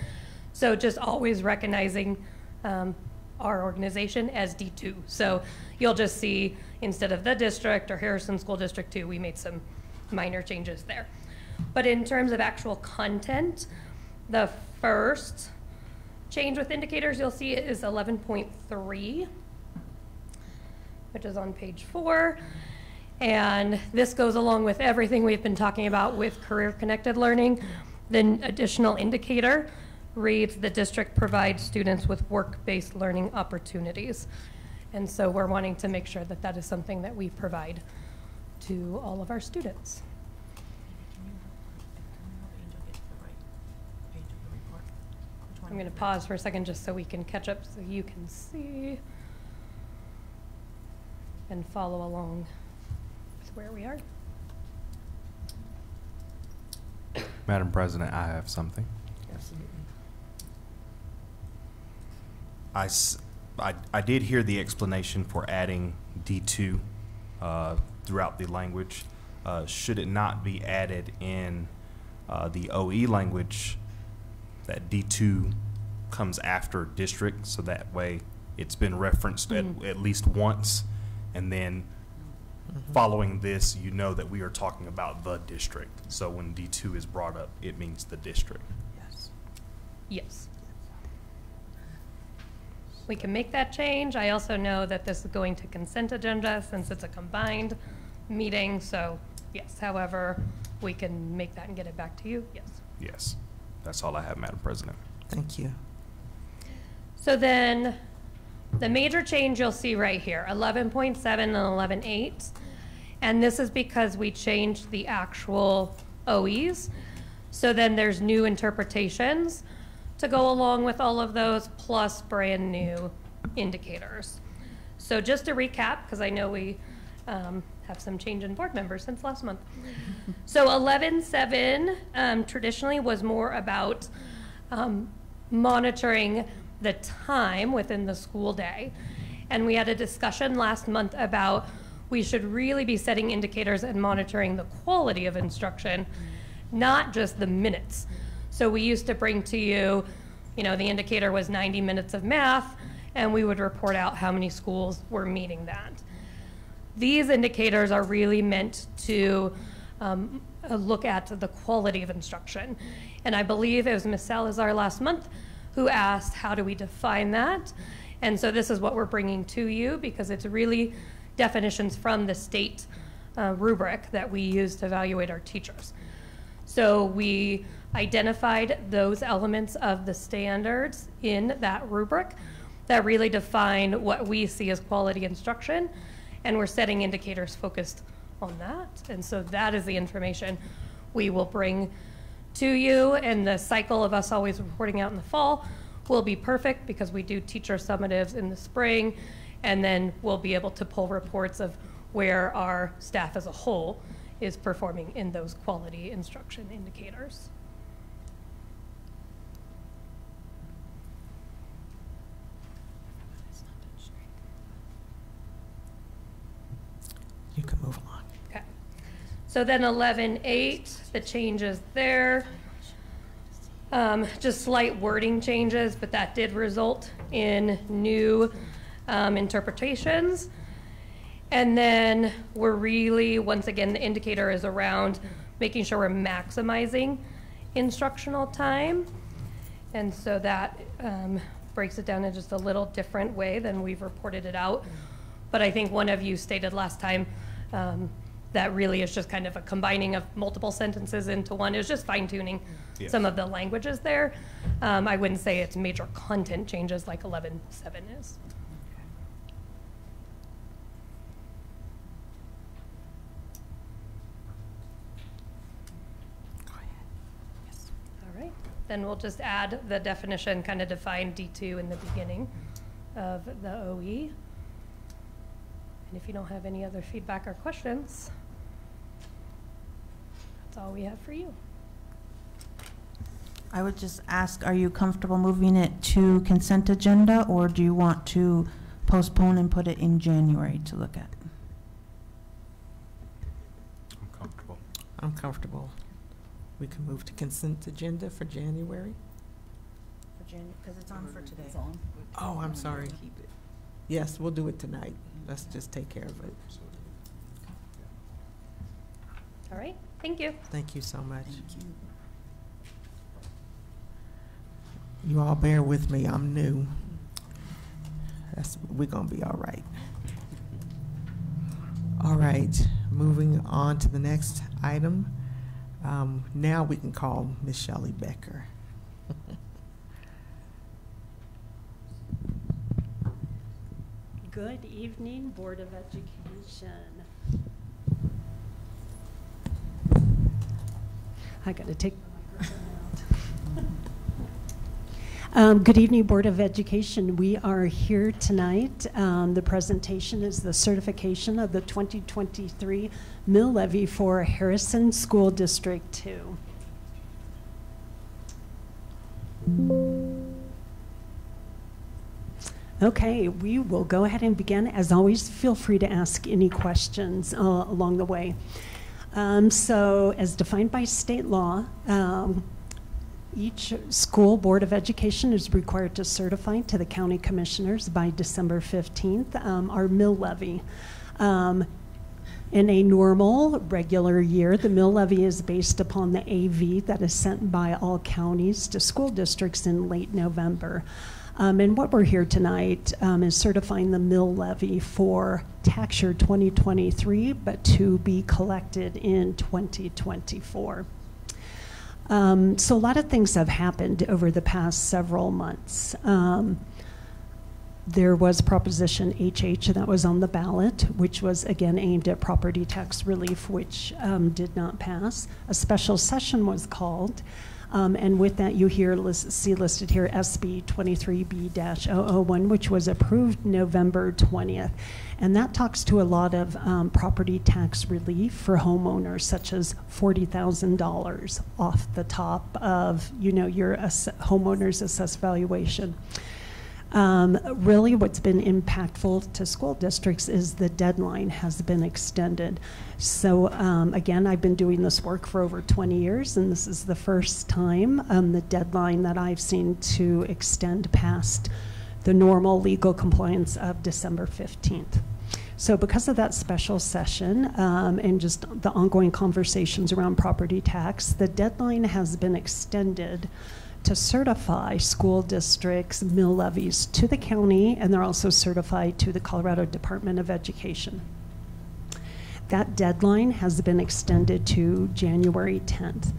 Speaker 16: so just always recognizing our organization as D2. So you'll just see instead of the district or Harrison School District 2, we made some minor changes there. But in terms of actual content, the first change with indicators you'll see is 11.3, which is on page 4. And this goes along with everything we've been talking about with career-connected learning. The additional indicator reads, the district provides students with work-based learning opportunities. And so we're wanting to make sure that that is something that we provide to all of our students. I'm going to pause for a second just so we can catch up so you can see and follow along with where we are.
Speaker 1: Madam President, I have something.
Speaker 9: Absolutely.
Speaker 1: I did hear the explanation for adding D2 throughout the language. Should it not be added in the OE language that D2 comes after district, so that way it's been referenced at least once, and then following this, you know that we are talking about the district. So when D2 is brought up, it means the district.
Speaker 9: Yes.
Speaker 16: Yes. We can make that change. I also know that this is going to consent agenda since it's a combined meeting. So yes, however, we can make that and get it back to you. Yes.
Speaker 1: Yes. That's all I have, Madam President.
Speaker 9: Thank you.
Speaker 16: So then the major change you'll see right here, 11.7 and 11.8. And this is because we changed the actual OEs. So then there's new interpretations to go along with all of those, plus brand new indicators. So just to recap, because I know we have some change in board members since last month. So 11.7 traditionally was more about monitoring the time within the school day. And we had a discussion last month about we should really be setting indicators and monitoring the quality of instruction, not just the minutes. So we used to bring to you, you know, the indicator was 90 minutes of math, and we would report out how many schools were meeting that. These indicators are really meant to look at the quality of instruction. And I believe it was Ms. Salazar last month who asked, how do we define that? And so this is what we're bringing to you, because it's really definitions from the state rubric that we use to evaluate our teachers. So we identified those elements of the standards in that rubric that really define what we see as quality instruction, and we're setting indicators focused on that. And so that is the information we will bring to you, and the cycle of us always reporting out in the fall will be perfect because we do teacher summatives in the spring, and then we'll be able to pull reports of where our staff as a whole is performing in those quality instruction indicators.
Speaker 9: You can move along.
Speaker 16: Okay. So then 11.8, the changes there. just slight wording changes, but that did result in new interpretations. And then we're really, once again, the indicator is around making sure we're maximizing instructional time. And so that breaks it down in just a little different way than we've reported it out. But I think one of you stated last time that really is just kind of a combining of multiple sentences into one. It's just fine tuning some of the languages there. I wouldn't say it's major content changes like 11.7 is. Then we'll just add the definition, kind of define D2 in the beginning of the OE. And if you don't have any other feedback or questions, that's all we have for you.
Speaker 2: I would just ask, are you comfortable moving it to consent agenda, or do you want to postpone and put it in January to look at?
Speaker 1: I'm comfortable.
Speaker 9: I'm comfortable. We can move to consent agenda for January.
Speaker 2: For January, because it's on for today.
Speaker 9: Oh, I'm sorry. Yes, we'll do it tonight. Let's just take care of it.
Speaker 16: All right, thank you.
Speaker 9: Thank you so much. You all bear with me, I'm new. We're gonna be all right. All right, moving on to the next item. Now we can call Ms. Shelley Becker.
Speaker 17: Good evening, Board of Education. I got to take the microphone out. Good evening, Board of Education. We are here tonight. The presentation is the certification of the 2023 mill levy for Harrison School District 2. Okay, we will go ahead and begin. As always, feel free to ask any questions along the way. So, as defined by state law, each school board of education is required to certify to the county commissioners by December 15th our mill levy. In a normal, regular year, the mill levy is based upon the AV that is sent by all counties to school districts in late November. And what we're here tonight is certifying the mill levy for tax year 2023, but to be collected in 2024. So a lot of things have happened over the past several months. There was Proposition HH that was on the ballot, which was again aimed at property tax relief, which did not pass. A special session was called. And with that, you see listed here SB 23B-001, which was approved November 20th. And that talks to a lot of property tax relief for homeowners, such as $40,000 off the top of, your homeowner's assessed valuation. Really what's been impactful to school districts is the deadline has been extended. So again, I've been doing this work for over 20 years, and this is the first time the deadline that I've seen to extend past the normal legal compliance of December 15th. So because of that special session and just the ongoing conversations around property tax, the deadline has been extended to certify school districts' mill levies to the county, and they're also certified to the Colorado Department of Education. That deadline has been extended to January 10th.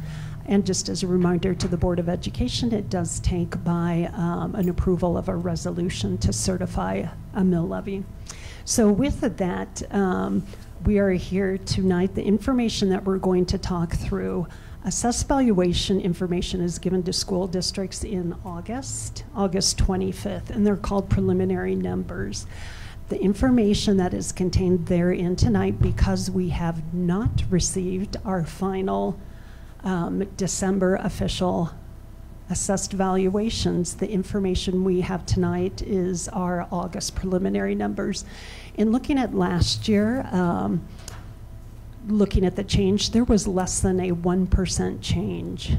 Speaker 17: And just as a reminder to the Board of Education, it does take by an approval of a resolution to certify a mill levy. So with that, we are here tonight. The information that we're going to talk through, assessed valuation information is given to school districts in August 25th, and they're called preliminary numbers. The information that is contained therein tonight, because we have not received our final December official assessed valuations, the information we have tonight is our August preliminary numbers. In looking at last year, looking at the change, there was less than a 1% change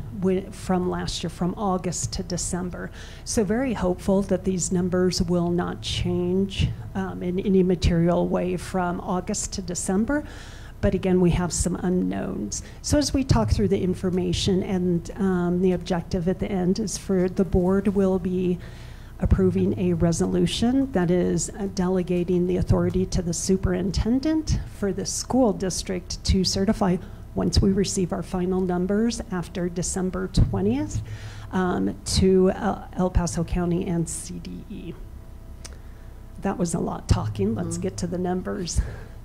Speaker 17: from last year, from August to December. So very hopeful that these numbers will not change in any material way from August to December. But again, we have some unknowns. So as we talk through the information, and the objective at the end is for the board will be approving a resolution that is delegating the authority to the superintendent for the school district to certify, once we receive our final numbers after December 20th, to El Paso County and CDE. That was a lot talking. Let's get to the numbers.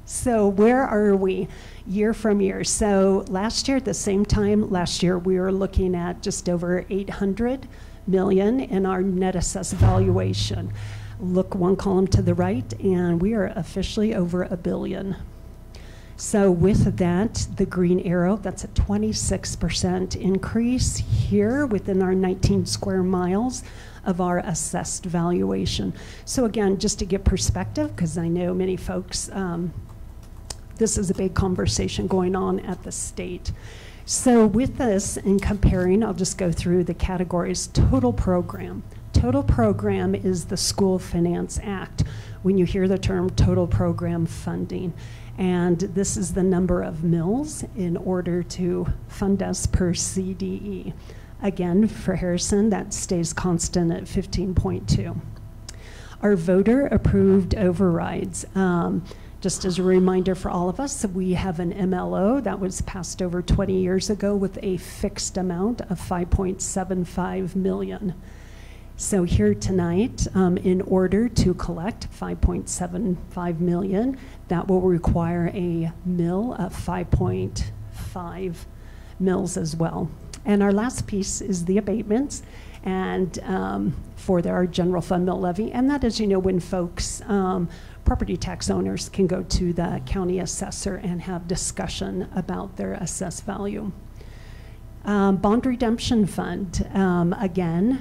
Speaker 17: So where are we year from year? So last year, at the same time last year, we were looking at just over 800 million in our net assessed valuation. Look one column to the right, and we are officially over $1 billion. So with that, the green arrow, that's a 26% increase here within our 19 square miles of our assessed valuation. So again, just to get perspective, because I know many folks, this is a big conversation going on at the state. So with this, in comparing, I'll just go through the categories. Total program. Total program is the School Finance Act, when you hear the term total program funding. And this is the number of mills in order to fund us per CDE. Again, for Harrison, that stays constant at 15.2. Our voter approved overrides. Just as a reminder for all of us, we have an MLO that was passed over 20 years ago with a fixed amount of $5.75 million. So here tonight, in order to collect $5.75 million, that will require a mill of 5.5 mills as well. And our last piece is the abatements, and for our general fund mill levy, and that is, you know, when folks, property tax owners can go to the county assessor and have discussion about their assessed value. Bond redemption fund, again,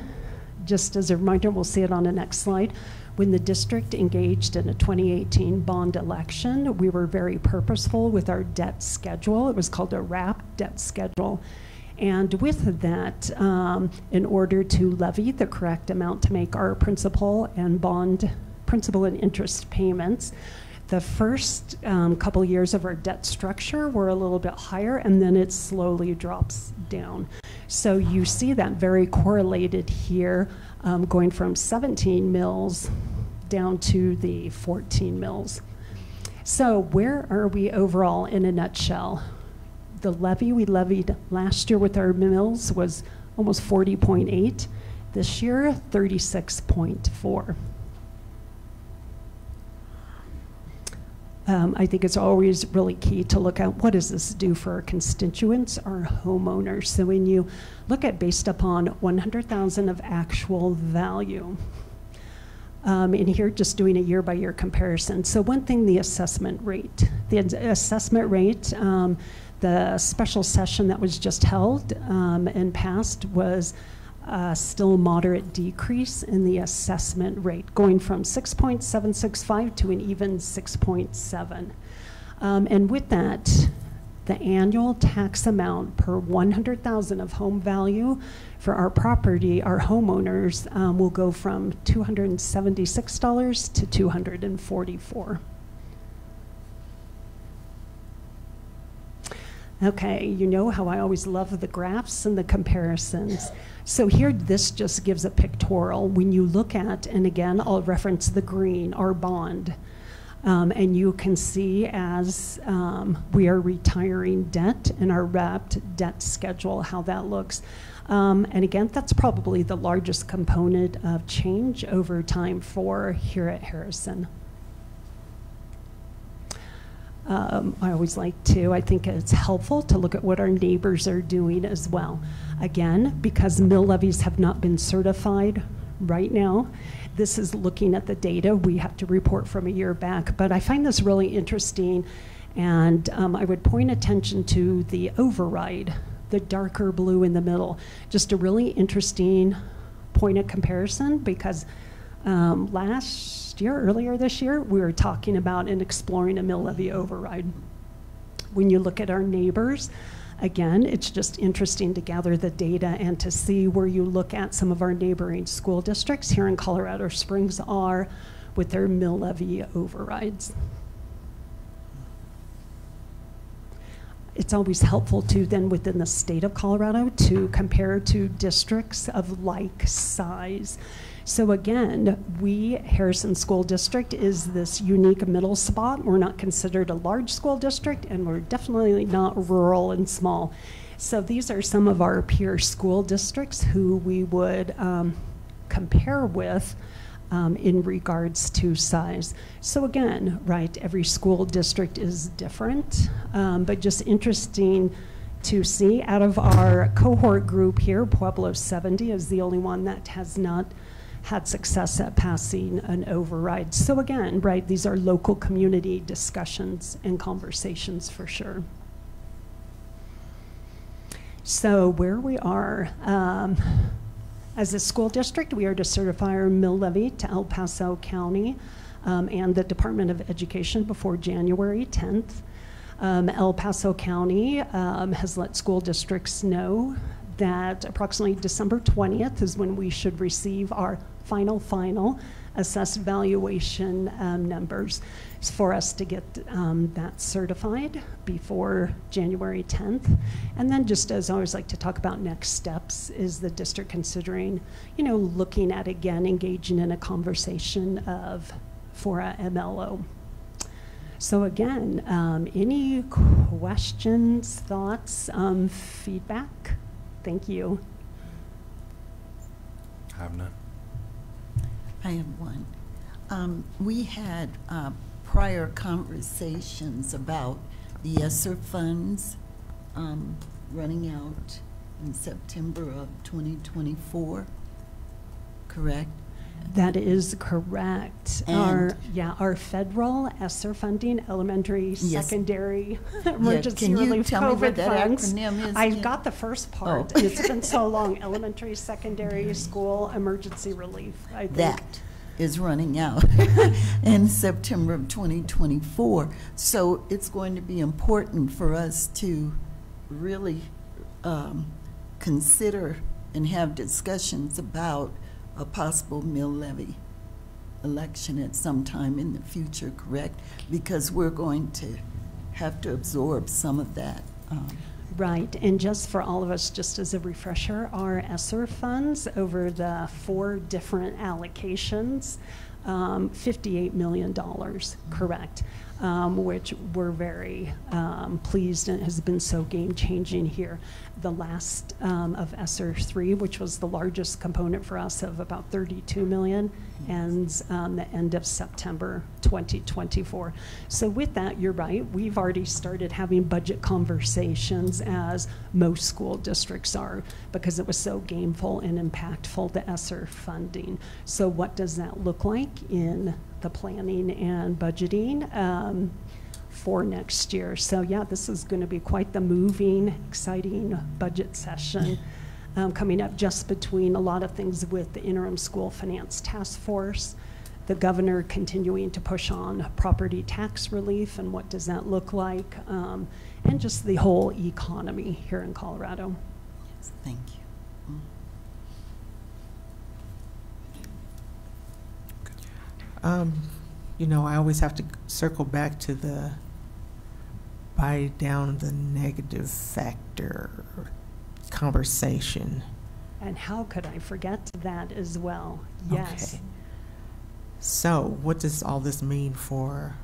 Speaker 17: just as a reminder, we'll see it on the next slide. When the district engaged in a 2018 bond election, we were very purposeful with our debt schedule. It was called a RAP debt schedule. And with that, in order to levy the correct amount to make our principal and interest payments, the first couple years of our debt structure were a little bit higher, and then it slowly drops down. So you see that very correlated here, going from 17 mills down to the 14 mills. So where are we overall in a nutshell? The levy we levied last year with our mills was almost 40.8. This year, 36.4. I think it's always really key to look at what does this do for our constituents, our homeowners. So when you look at based upon 100,000 of actual value, and here just doing a year-by-year comparison. So one thing, the assessment rate. The assessment rate, the special session that was just held and passed was still moderate decrease in the assessment rate, going from 6.765 to an even 6.7. And with that, the annual tax amount per 100,000 of home value for our property, our homeowners, will go from $276 to $244. Okay, you know how I always love the graphs and the comparisons. So here, this just gives a pictorial. When you look at, and again, I'll reference the green, our bond. And you can see as we are retiring debt in our wrapped debt schedule, how that looks. And again, that's probably the largest component of change over time for here at Harrison. I always like to, I think it's helpful to look at what our neighbors are doing as well. Again, because mill levies have not been certified right now, this is looking at the data. We have to report from a year back, but I find this really interesting, and I would point attention to the override, the darker blue in the middle. Just a really interesting point of comparison, because earlier this year, we were talking about and exploring a mill levy override. When you look at our neighbors, again, it's just interesting to gather the data and to see where you look at some of our neighboring school districts here in Colorado Springs are with their mill levy overrides. It's always helpful to then within the state of Colorado to compare to districts of like size. So again, Harrison School District is this unique middle spot. We're not considered a large school district, and we're definitely not rural and small. So these are some of our peer school districts who we would compare with in regards to size. So again, right, every school district is different, but just interesting to see. Out of our cohort group here, Pueblo 70 is the only one that has not had success at passing an override. So again, right, these are local community discussions and conversations for sure. So where we are, as a school district, we are to certify our mill levy to El Paso County and the Department of Education before January 10th. El Paso County has let school districts know that approximately December 20th is when we should receive our final assessed valuation numbers for us to get that certified before January 10th. And then just as I always like to talk about next steps is the district considering, you know, looking at again, engaging in a conversation for a MLO. So again, any questions, thoughts, feedback? Thank you.
Speaker 1: I have none.
Speaker 4: I have one. We had prior conversations about the ESSER funds running out in September of 2024, correct?
Speaker 17: That is correct.
Speaker 4: And
Speaker 17: our federal ESSER funding, elementary,
Speaker 4: yes.
Speaker 17: secondary, emergency
Speaker 4: Can you
Speaker 17: relief,
Speaker 4: tell
Speaker 17: COVID
Speaker 4: me what that
Speaker 17: funds.
Speaker 4: acronym is
Speaker 17: I
Speaker 4: again?
Speaker 17: got the first part.
Speaker 4: Oh.
Speaker 17: It's been so long. Elementary, secondary, school, emergency relief. I think.
Speaker 4: That is running out in September of 2024. So it's going to be important for us to really consider and have discussions about a possible mill levy election at some time in the future, correct? Because we're going to have to absorb some of that.
Speaker 17: Right, and just for all of us, just as a refresher, our ESSER funds over the 4 different allocations, $58 million, correct, which we're very pleased and has been so game-changing here. The last of ESSER 3, which was the largest component for us of about $32 million, ends the end of September 2024. So with that, you're right, we've already started having budget conversations as most school districts are because it was so gameful and impactful, the ESSER funding. So what does that look like in the planning and budgeting for next year? So yeah, this is going to be quite the moving, exciting budget session coming up just between a lot of things with the interim school finance task force, the governor continuing to push on property tax relief and what does that look like, and just the whole economy here in Colorado.
Speaker 4: Yes, thank you.
Speaker 9: You know, I always have to circle back to the buy down the negative factor conversation.
Speaker 17: And how could I forget that as well? Yes.
Speaker 9: Okay. So what does all this mean for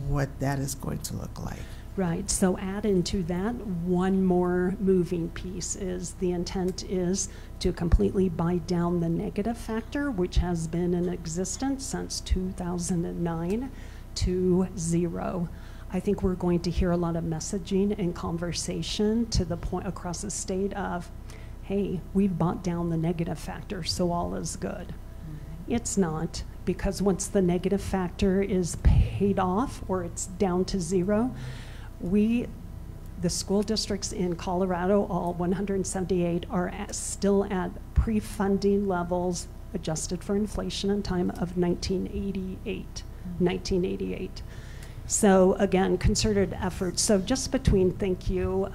Speaker 9: what that is going to look like?
Speaker 17: Right, so add into that one more moving piece is the intent is to completely buy down the negative factor, which has been in existence since 2009 to 0. I think we're going to hear a lot of messaging and conversation to the point across the state of, hey, we've bought down the negative factor, so all is good. Mm-hmm. It's not, because once the negative factor is paid off or it's down to 0, the school districts in Colorado, all 178, are still at pre-funding levels adjusted for inflation and time of 1988. So again, concerted effort. So just between, thank you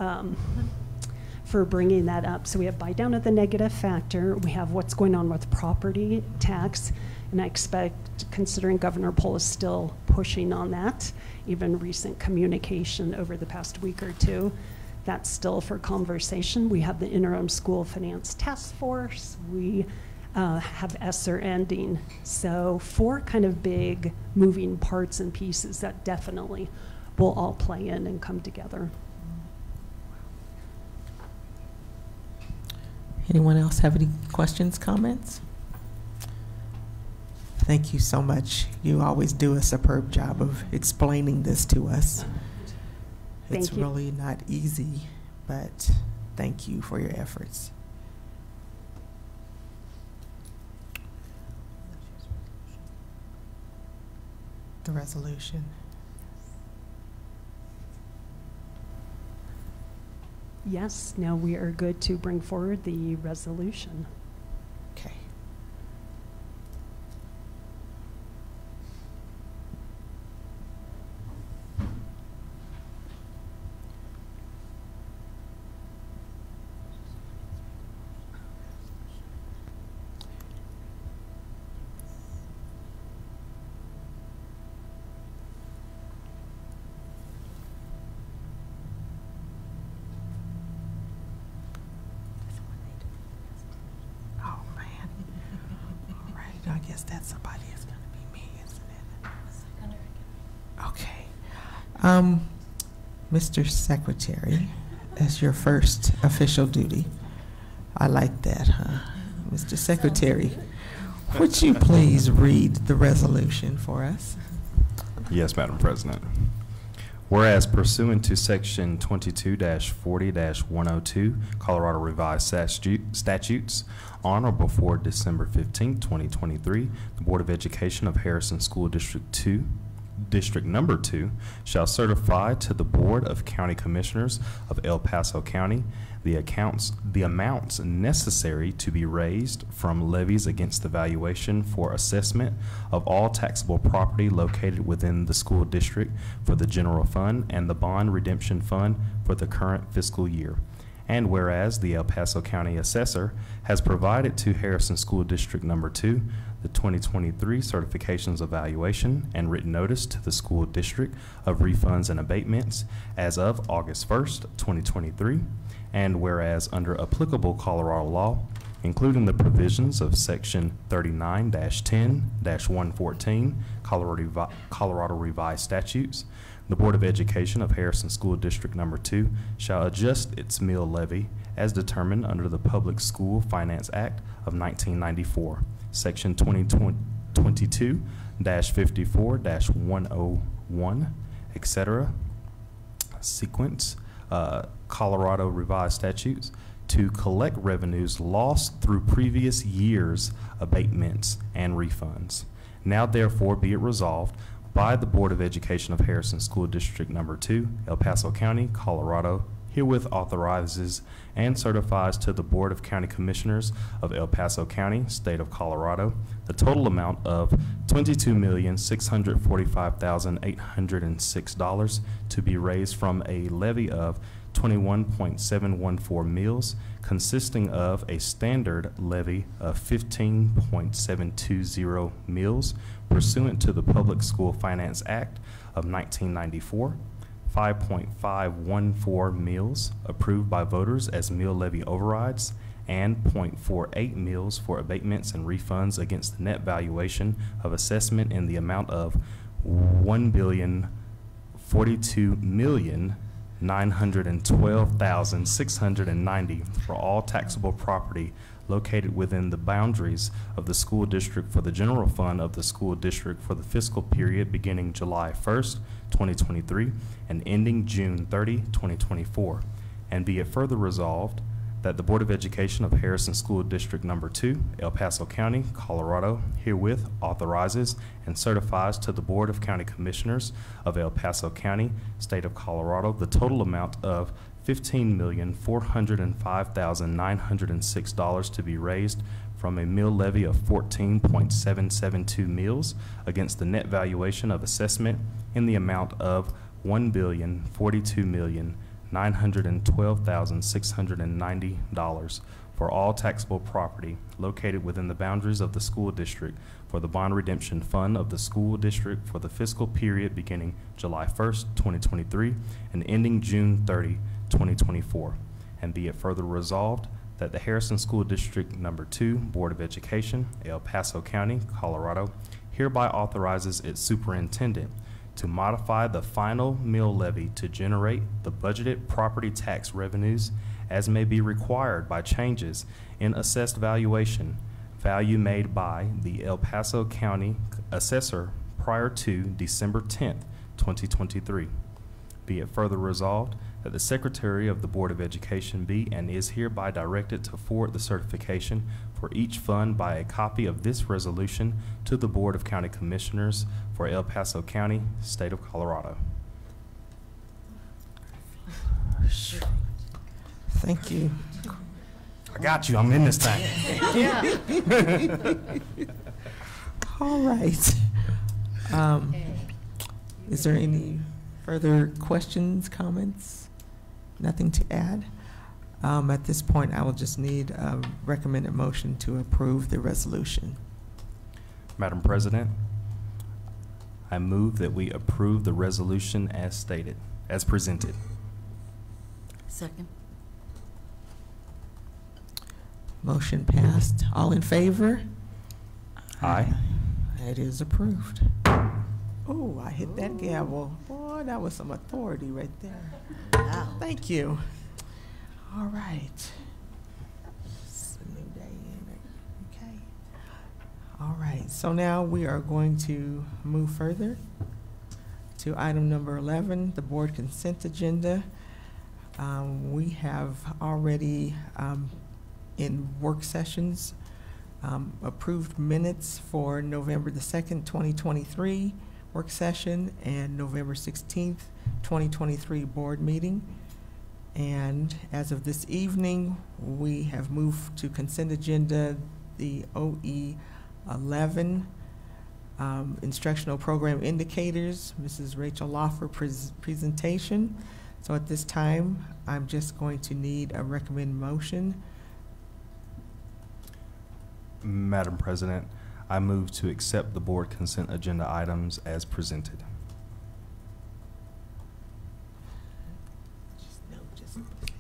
Speaker 17: for bringing that up. So we have buy down of the negative factor. We have what's going on with property tax. And I expect, considering Governor Pohl is still pushing on that, even recent communication over the past week or two, that's still for conversation. We have the interim school finance task force. We have ESSER ending. So 4 kind of big moving parts and pieces that definitely will all play in and come together.
Speaker 10: Anyone else have any questions, comments?
Speaker 9: Thank you so much. You always do a superb job of explaining this to us. It's
Speaker 17: Thank you.
Speaker 9: really not easy, but thank you for your efforts. The resolution.
Speaker 17: Yes, now we are good to bring forward the resolution.
Speaker 9: Okay. Oh, man. All right, I guess that somebody is going to be me, isn't it? Okay. Mr. Secretary, as your first official duty, I like that, huh? Mr. Secretary, would you please read the resolution for us?
Speaker 1: Yes, Madam President. Whereas pursuant to Section 22-40-102 Colorado Revised Statutes, on or before December 15, 2023, the Board of Education of Harrison School District Number 2 shall certify to the Board of County Commissioners of El Paso County the amounts necessary to be raised from levies against the valuation for assessment of all taxable property located within the school district for the general fund and the bond redemption fund for the current fiscal year. And whereas the El Paso County Assessor has provided to Harrison School District Number 2 the 2023 certifications of valuation and written notice to the school district of refunds and abatements as of August 1st, 2023. And whereas under applicable Colorado law, including the provisions of Section 39-10-114 Colorado Revised Statutes, the Board of Education of Harrison School District Number 2 shall adjust its mill levy as determined under the Public School Finance Act of 1994, Section 2022-54-101, etc. Sequence, Colorado Revised Statutes, to collect revenues lost through previous years' abatements and refunds. Now therefore be it resolved by the Board of Education of Harrison School District Number 2, El Paso County, Colorado, herewith authorizes and certifies to the Board of County Commissioners of El Paso County, State of Colorado, the total amount of $22,645,806 to be raised from a levy of 21.714 mills, consisting of a standard levy of 15.720 mills pursuant to the Public School Finance Act of 1994, 5.514 mills approved by voters as mill levy overrides, and 0.48 mills for abatements and refunds against the net valuation of assessment in the amount of $1,042,912,690 for all taxable property located within the boundaries of the school district for the general fund of the school district for the fiscal period beginning July 1st, 2023 and ending June 30, 2024. And be it further resolved that the Board of Education of Harrison School District Number 2, El Paso County, Colorado, herewith authorizes and certifies to the Board of County Commissioners of El Paso County, State of Colorado, the total amount of $15,405,906 to be raised from a mill levy of 14.772 mills against the net valuation of assessment in the amount of $1,042,912,690 for all taxable property located within the boundaries of the school district for the bond redemption fund of the school district for the fiscal period beginning July 1st, 2023 and ending June 30, 2024. And be it further resolved that the Harrison School District Number 2 Board of Education, El Paso County, Colorado, hereby authorizes its superintendent to modify the final mill levy to generate the budgeted property tax revenues as may be required by changes in assessed valuation, value made by the El Paso County assessor prior to December 10th, 2023. Be it further resolved that the Secretary of the Board of Education be and is hereby directed to forward the certification for each fund by a copy of this resolution to the Board of County Commissioners for El Paso County, State of Colorado.
Speaker 9: Thank you.
Speaker 1: I got you. I'm in this thing.
Speaker 9: Yeah. All right. Is there any further questions, comments? Nothing to add? At this point, I will just need a recommended motion to approve the resolution.
Speaker 1: Madam President, I move that we approve the resolution as stated, as presented.
Speaker 4: Second.
Speaker 9: Motion passed. All in favor?
Speaker 1: Aye.
Speaker 9: It is approved. Oh, I hit that gavel. Boy, that was some authority right there.
Speaker 4: Wow.
Speaker 9: Thank you. All right. It's a new day, ain't it? Okay. All right. So now we are going to move further to item number 11, the board consent agenda. We have already, in work sessions, approved minutes for November the 2nd, 2023 work session and November 16th, 2023 board meeting. And as of this evening, we have moved to consent agenda the OE 11 instructional program indicators, Mrs. Rachel Loffer presentation. So at this time, I'm just going to need a recommended motion.
Speaker 1: Madam President, I move to accept the board consent agenda items as presented.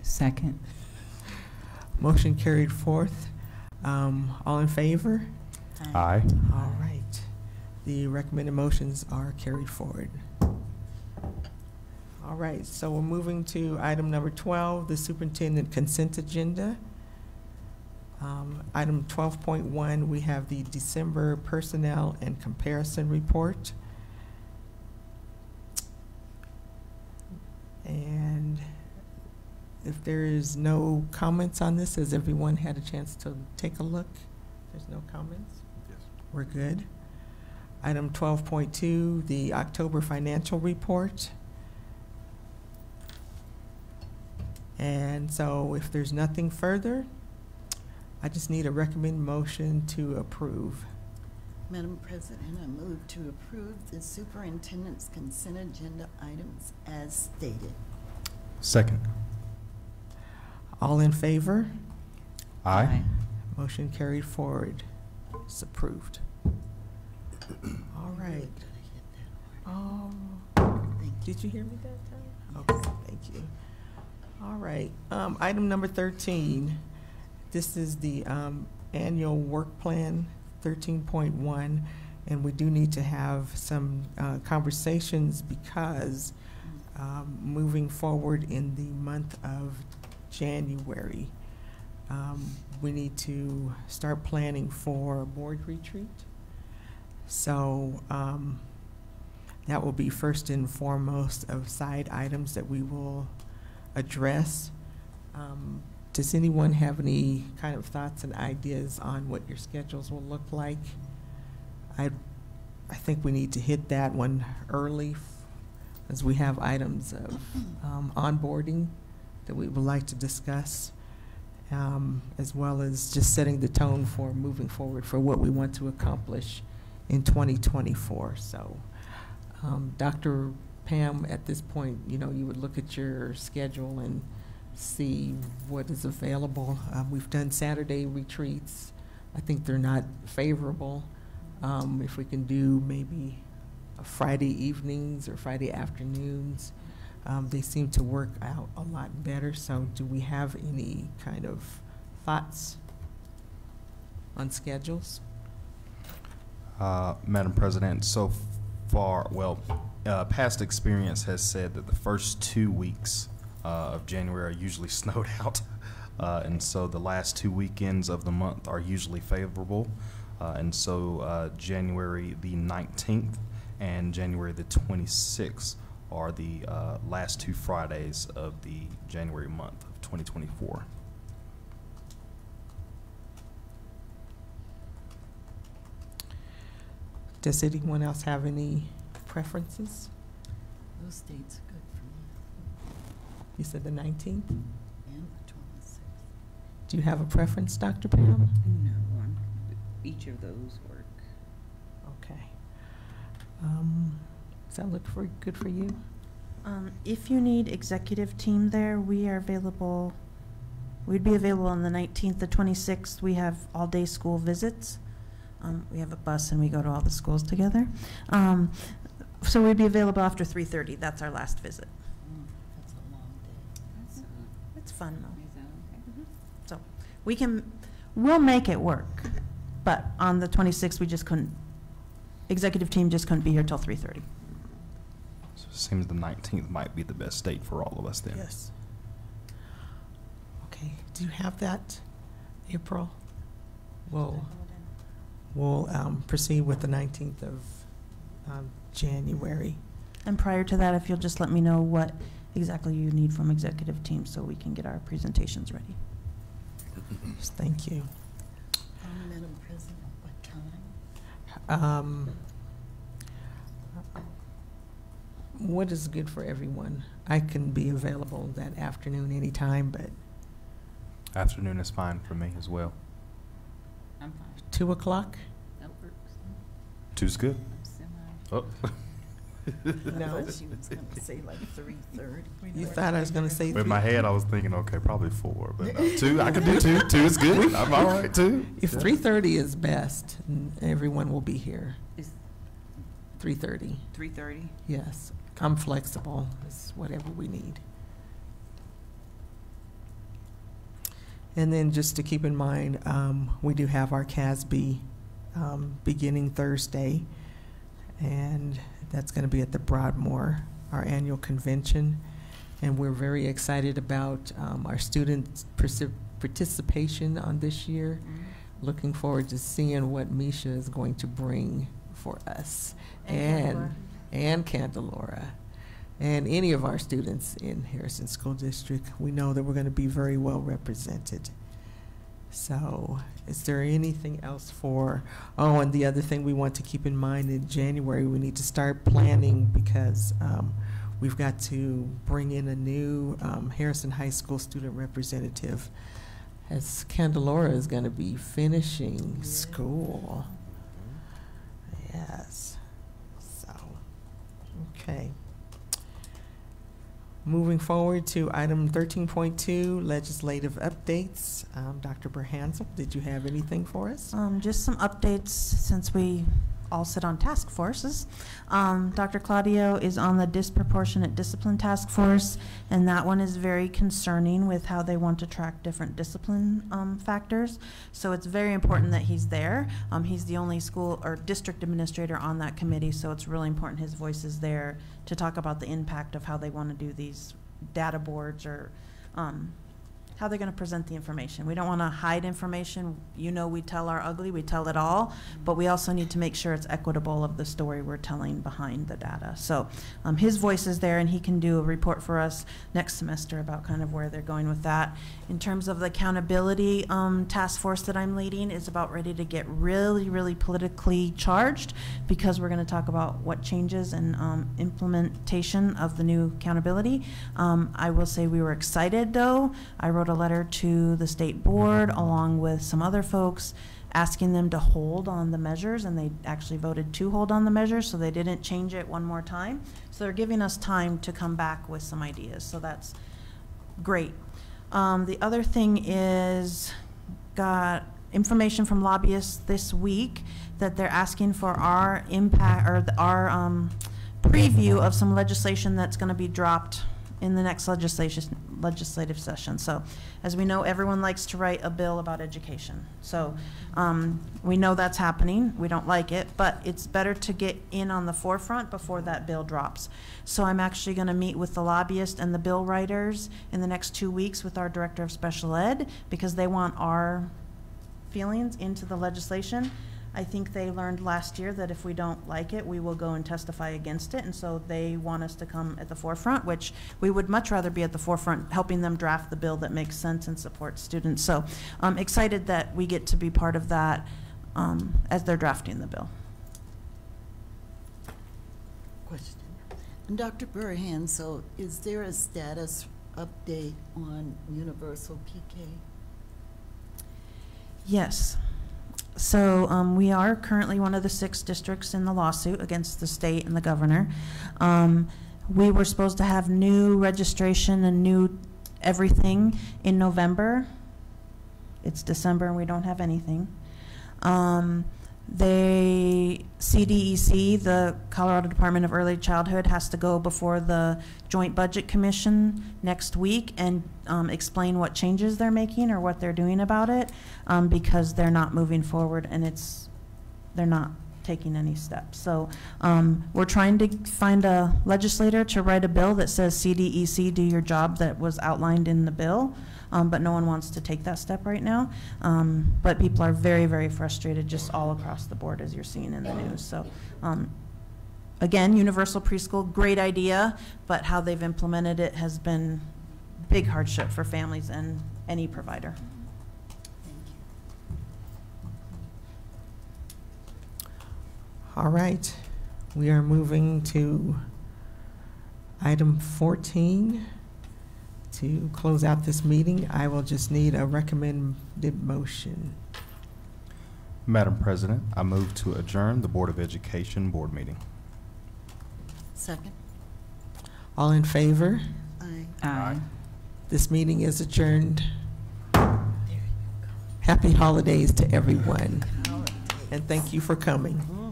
Speaker 6: Second.
Speaker 9: Motion carried forth. All in favor?
Speaker 1: Aye.
Speaker 9: All right. The recommended motions are carried forward. All right, so we're moving to item number 12, the superintendent consent agenda. Item 12.1, we have the December personnel and comparison report. And if there is no comments on this, has everyone had a chance to take a look? There's no comments? Yes. We're good. Item 12.2, the October financial report. And so if there's nothing further, I just need a recommended motion to approve.
Speaker 4: Madam President, I move to approve the superintendent's consent agenda items as stated.
Speaker 1: Second.
Speaker 9: All in favor?
Speaker 1: Aye.
Speaker 9: Motion carried forward. It's approved. All right. Did you hear me that time? Okay, thank you. All right. Item number 13. This is the annual work plan 13.1, and we do need to have some conversations because moving forward in the month of January, we need to start planning for a board retreat. So that will be first and foremost of side items that we will address. Does anyone have any kind of thoughts and ideas on what your schedules will look like? I think we need to hit that one early as we have items of onboarding that we would like to discuss. as well as just setting the tone for moving forward for what we want to accomplish in 2024. So, Dr. Pam, at this point, you know, you would look at your schedule and see what is available. We've done Saturday retreats. I think they're not favorable. If we can do maybe Friday evenings or Friday afternoons, they seem to work out a lot better. So do we have any kind of thoughts on schedules?
Speaker 1: Madam President, so far, well, past experience has said that the first 2 weeks of January are usually snowed out. And so the last 2 weekends of the month are usually favorable. And so January the 19th and January the 26th are the last 2 Fridays of the January month of 2024.
Speaker 9: Does anyone else have any preferences?
Speaker 4: Those dates are good for me.
Speaker 9: You said the 19th?
Speaker 4: And the 26th.
Speaker 9: Do you have a preference, Dr. Pam?
Speaker 6: No, each of those work.
Speaker 9: Okay. Does that look good for you?
Speaker 2: If you need executive team there, we are available. We'd be available on the 19th, the 26th. We have all-day school visits. We have a bus and we go to all the schools together. So we'd be available after 3:30. That's our last visit.
Speaker 4: That's a long day.
Speaker 2: It's fun though.
Speaker 6: Is that okay?
Speaker 2: So we'll make it work. But on the 26th, we just couldn't, executive team just couldn't be here till 3:30.
Speaker 1: So it seems the 19th might be the best date for all of us then.
Speaker 9: Yes. Okay. Do you have that, April? We'll proceed with the 19th of January.
Speaker 2: And prior to that, if you'll just let me know what exactly you need from executive team so we can get our presentations ready.
Speaker 9: Thank you.
Speaker 4: Madam President, what time?
Speaker 9: What is good for everyone? I can be available that afternoon anytime, but
Speaker 1: Afternoon is fine for me as well.
Speaker 6: I'm fine.
Speaker 9: 2 o'clock?
Speaker 6: That works.
Speaker 1: 2's good. Oh.
Speaker 4: No, she was going to say like 3:30.
Speaker 9: You thought I was going to say 3?
Speaker 1: In my head, I was thinking, okay, probably 4, but no, 2, I can do 2. 2 is good. I'm all right, 2.
Speaker 9: If 3:30 is best, everyone will be here.
Speaker 6: Is
Speaker 9: 3:30.
Speaker 6: 3:30?
Speaker 9: Yes. I'm flexible. It's whatever we need. And then just to keep in mind, we do have our CASB beginning Thursday, and that's going to be at the Broadmoor, our annual convention. And we're very excited about our students' participation on this year. Looking forward to seeing what Misha is going to bring for us. And Candelora. And any of our students in Harrison School District. We know that we're going to be very well represented. So is there anything else for, oh, and the other thing we want to keep in mind in January, we need to start planning because we've got to bring in a new Harrison High School student representative as Candelora is going to be finishing school. Yes. So, okay. Moving forward to item 13.2, legislative updates. Dr. Berhansel, did you have anything for us?
Speaker 2: Just some updates since we all sit on task forces. Dr. Claudio is on the disproportionate discipline task force, and that one is very concerning with how they want to track different discipline factors. So it's very important that he's there. He's the only school or district administrator on that committee, so it's really important his voice is there to talk about the impact of how they want to do these data boards or how they're going to present the information. We don't want to hide information. You know, we tell our ugly, we tell it all, but we also need to make sure it's equitable of the story we're telling behind the data. So his voice is there, and he can do a report for us next semester about kind of where they're going with that. In terms of the accountability task force that I'm leading is about ready to get really, really politically charged because we're going to talk about what changes and implementation of the new accountability. I will say we were excited, though. I wrote wrote a letter to the state board along with some other folks asking them to hold on the measures, and they actually voted to hold on the measures, so they didn't change it one more time. So they're giving us time to come back with some ideas, so that's great. The other thing is, got information from lobbyists this week that they're asking for our impact, or our preview of some legislation that's going to be dropped in the next legislative session. So as we know, everyone likes to write a bill about education. So we know that's happening. We don't like it, but it's better to get in on the forefront before that bill drops. So I'm actually going to meet with the lobbyist and the bill writers in the next 2 weeks with our director of special ed, because they want our feelings into the legislation. I think they learned last year that if we don't like it, we will go and testify against it, and so they want us to come at the forefront, which we would much rather be at the forefront, helping them draft the bill that makes sense and supports students. So I'm excited that we get to be part of that as they're drafting the bill.
Speaker 4: Question. And Dr. Burhan, so is there a status update on universal PK?
Speaker 2: Yes. So we are currently one of the 6 districts in the lawsuit against the state and the governor. We were supposed to have new registration and new everything in November. It's December and we don't have anything. CDEC, the Colorado Department of Early Childhood, has to go before the Joint Budget Commission next week and explain what changes they're making or what they're doing about it, because they're not moving forward and they're not taking any steps. So we're trying to find a legislator to write a bill that says CDEC, do your job that was outlined in the bill. But no one wants to take that step right now. But people are very, very frustrated just all across the board, as you're seeing in the news. So again, universal preschool, great idea, but how they've implemented it has been big hardship for families and any provider.
Speaker 9: All right, we are moving to item 14. To close out this meeting, I will just need a recommended motion.
Speaker 1: Madam President, I move to adjourn the Board of Education board meeting.
Speaker 4: Second.
Speaker 9: All in favor?
Speaker 4: Aye.
Speaker 6: Aye.
Speaker 9: This meeting is adjourned. Happy holidays to everyone, and thank you for coming.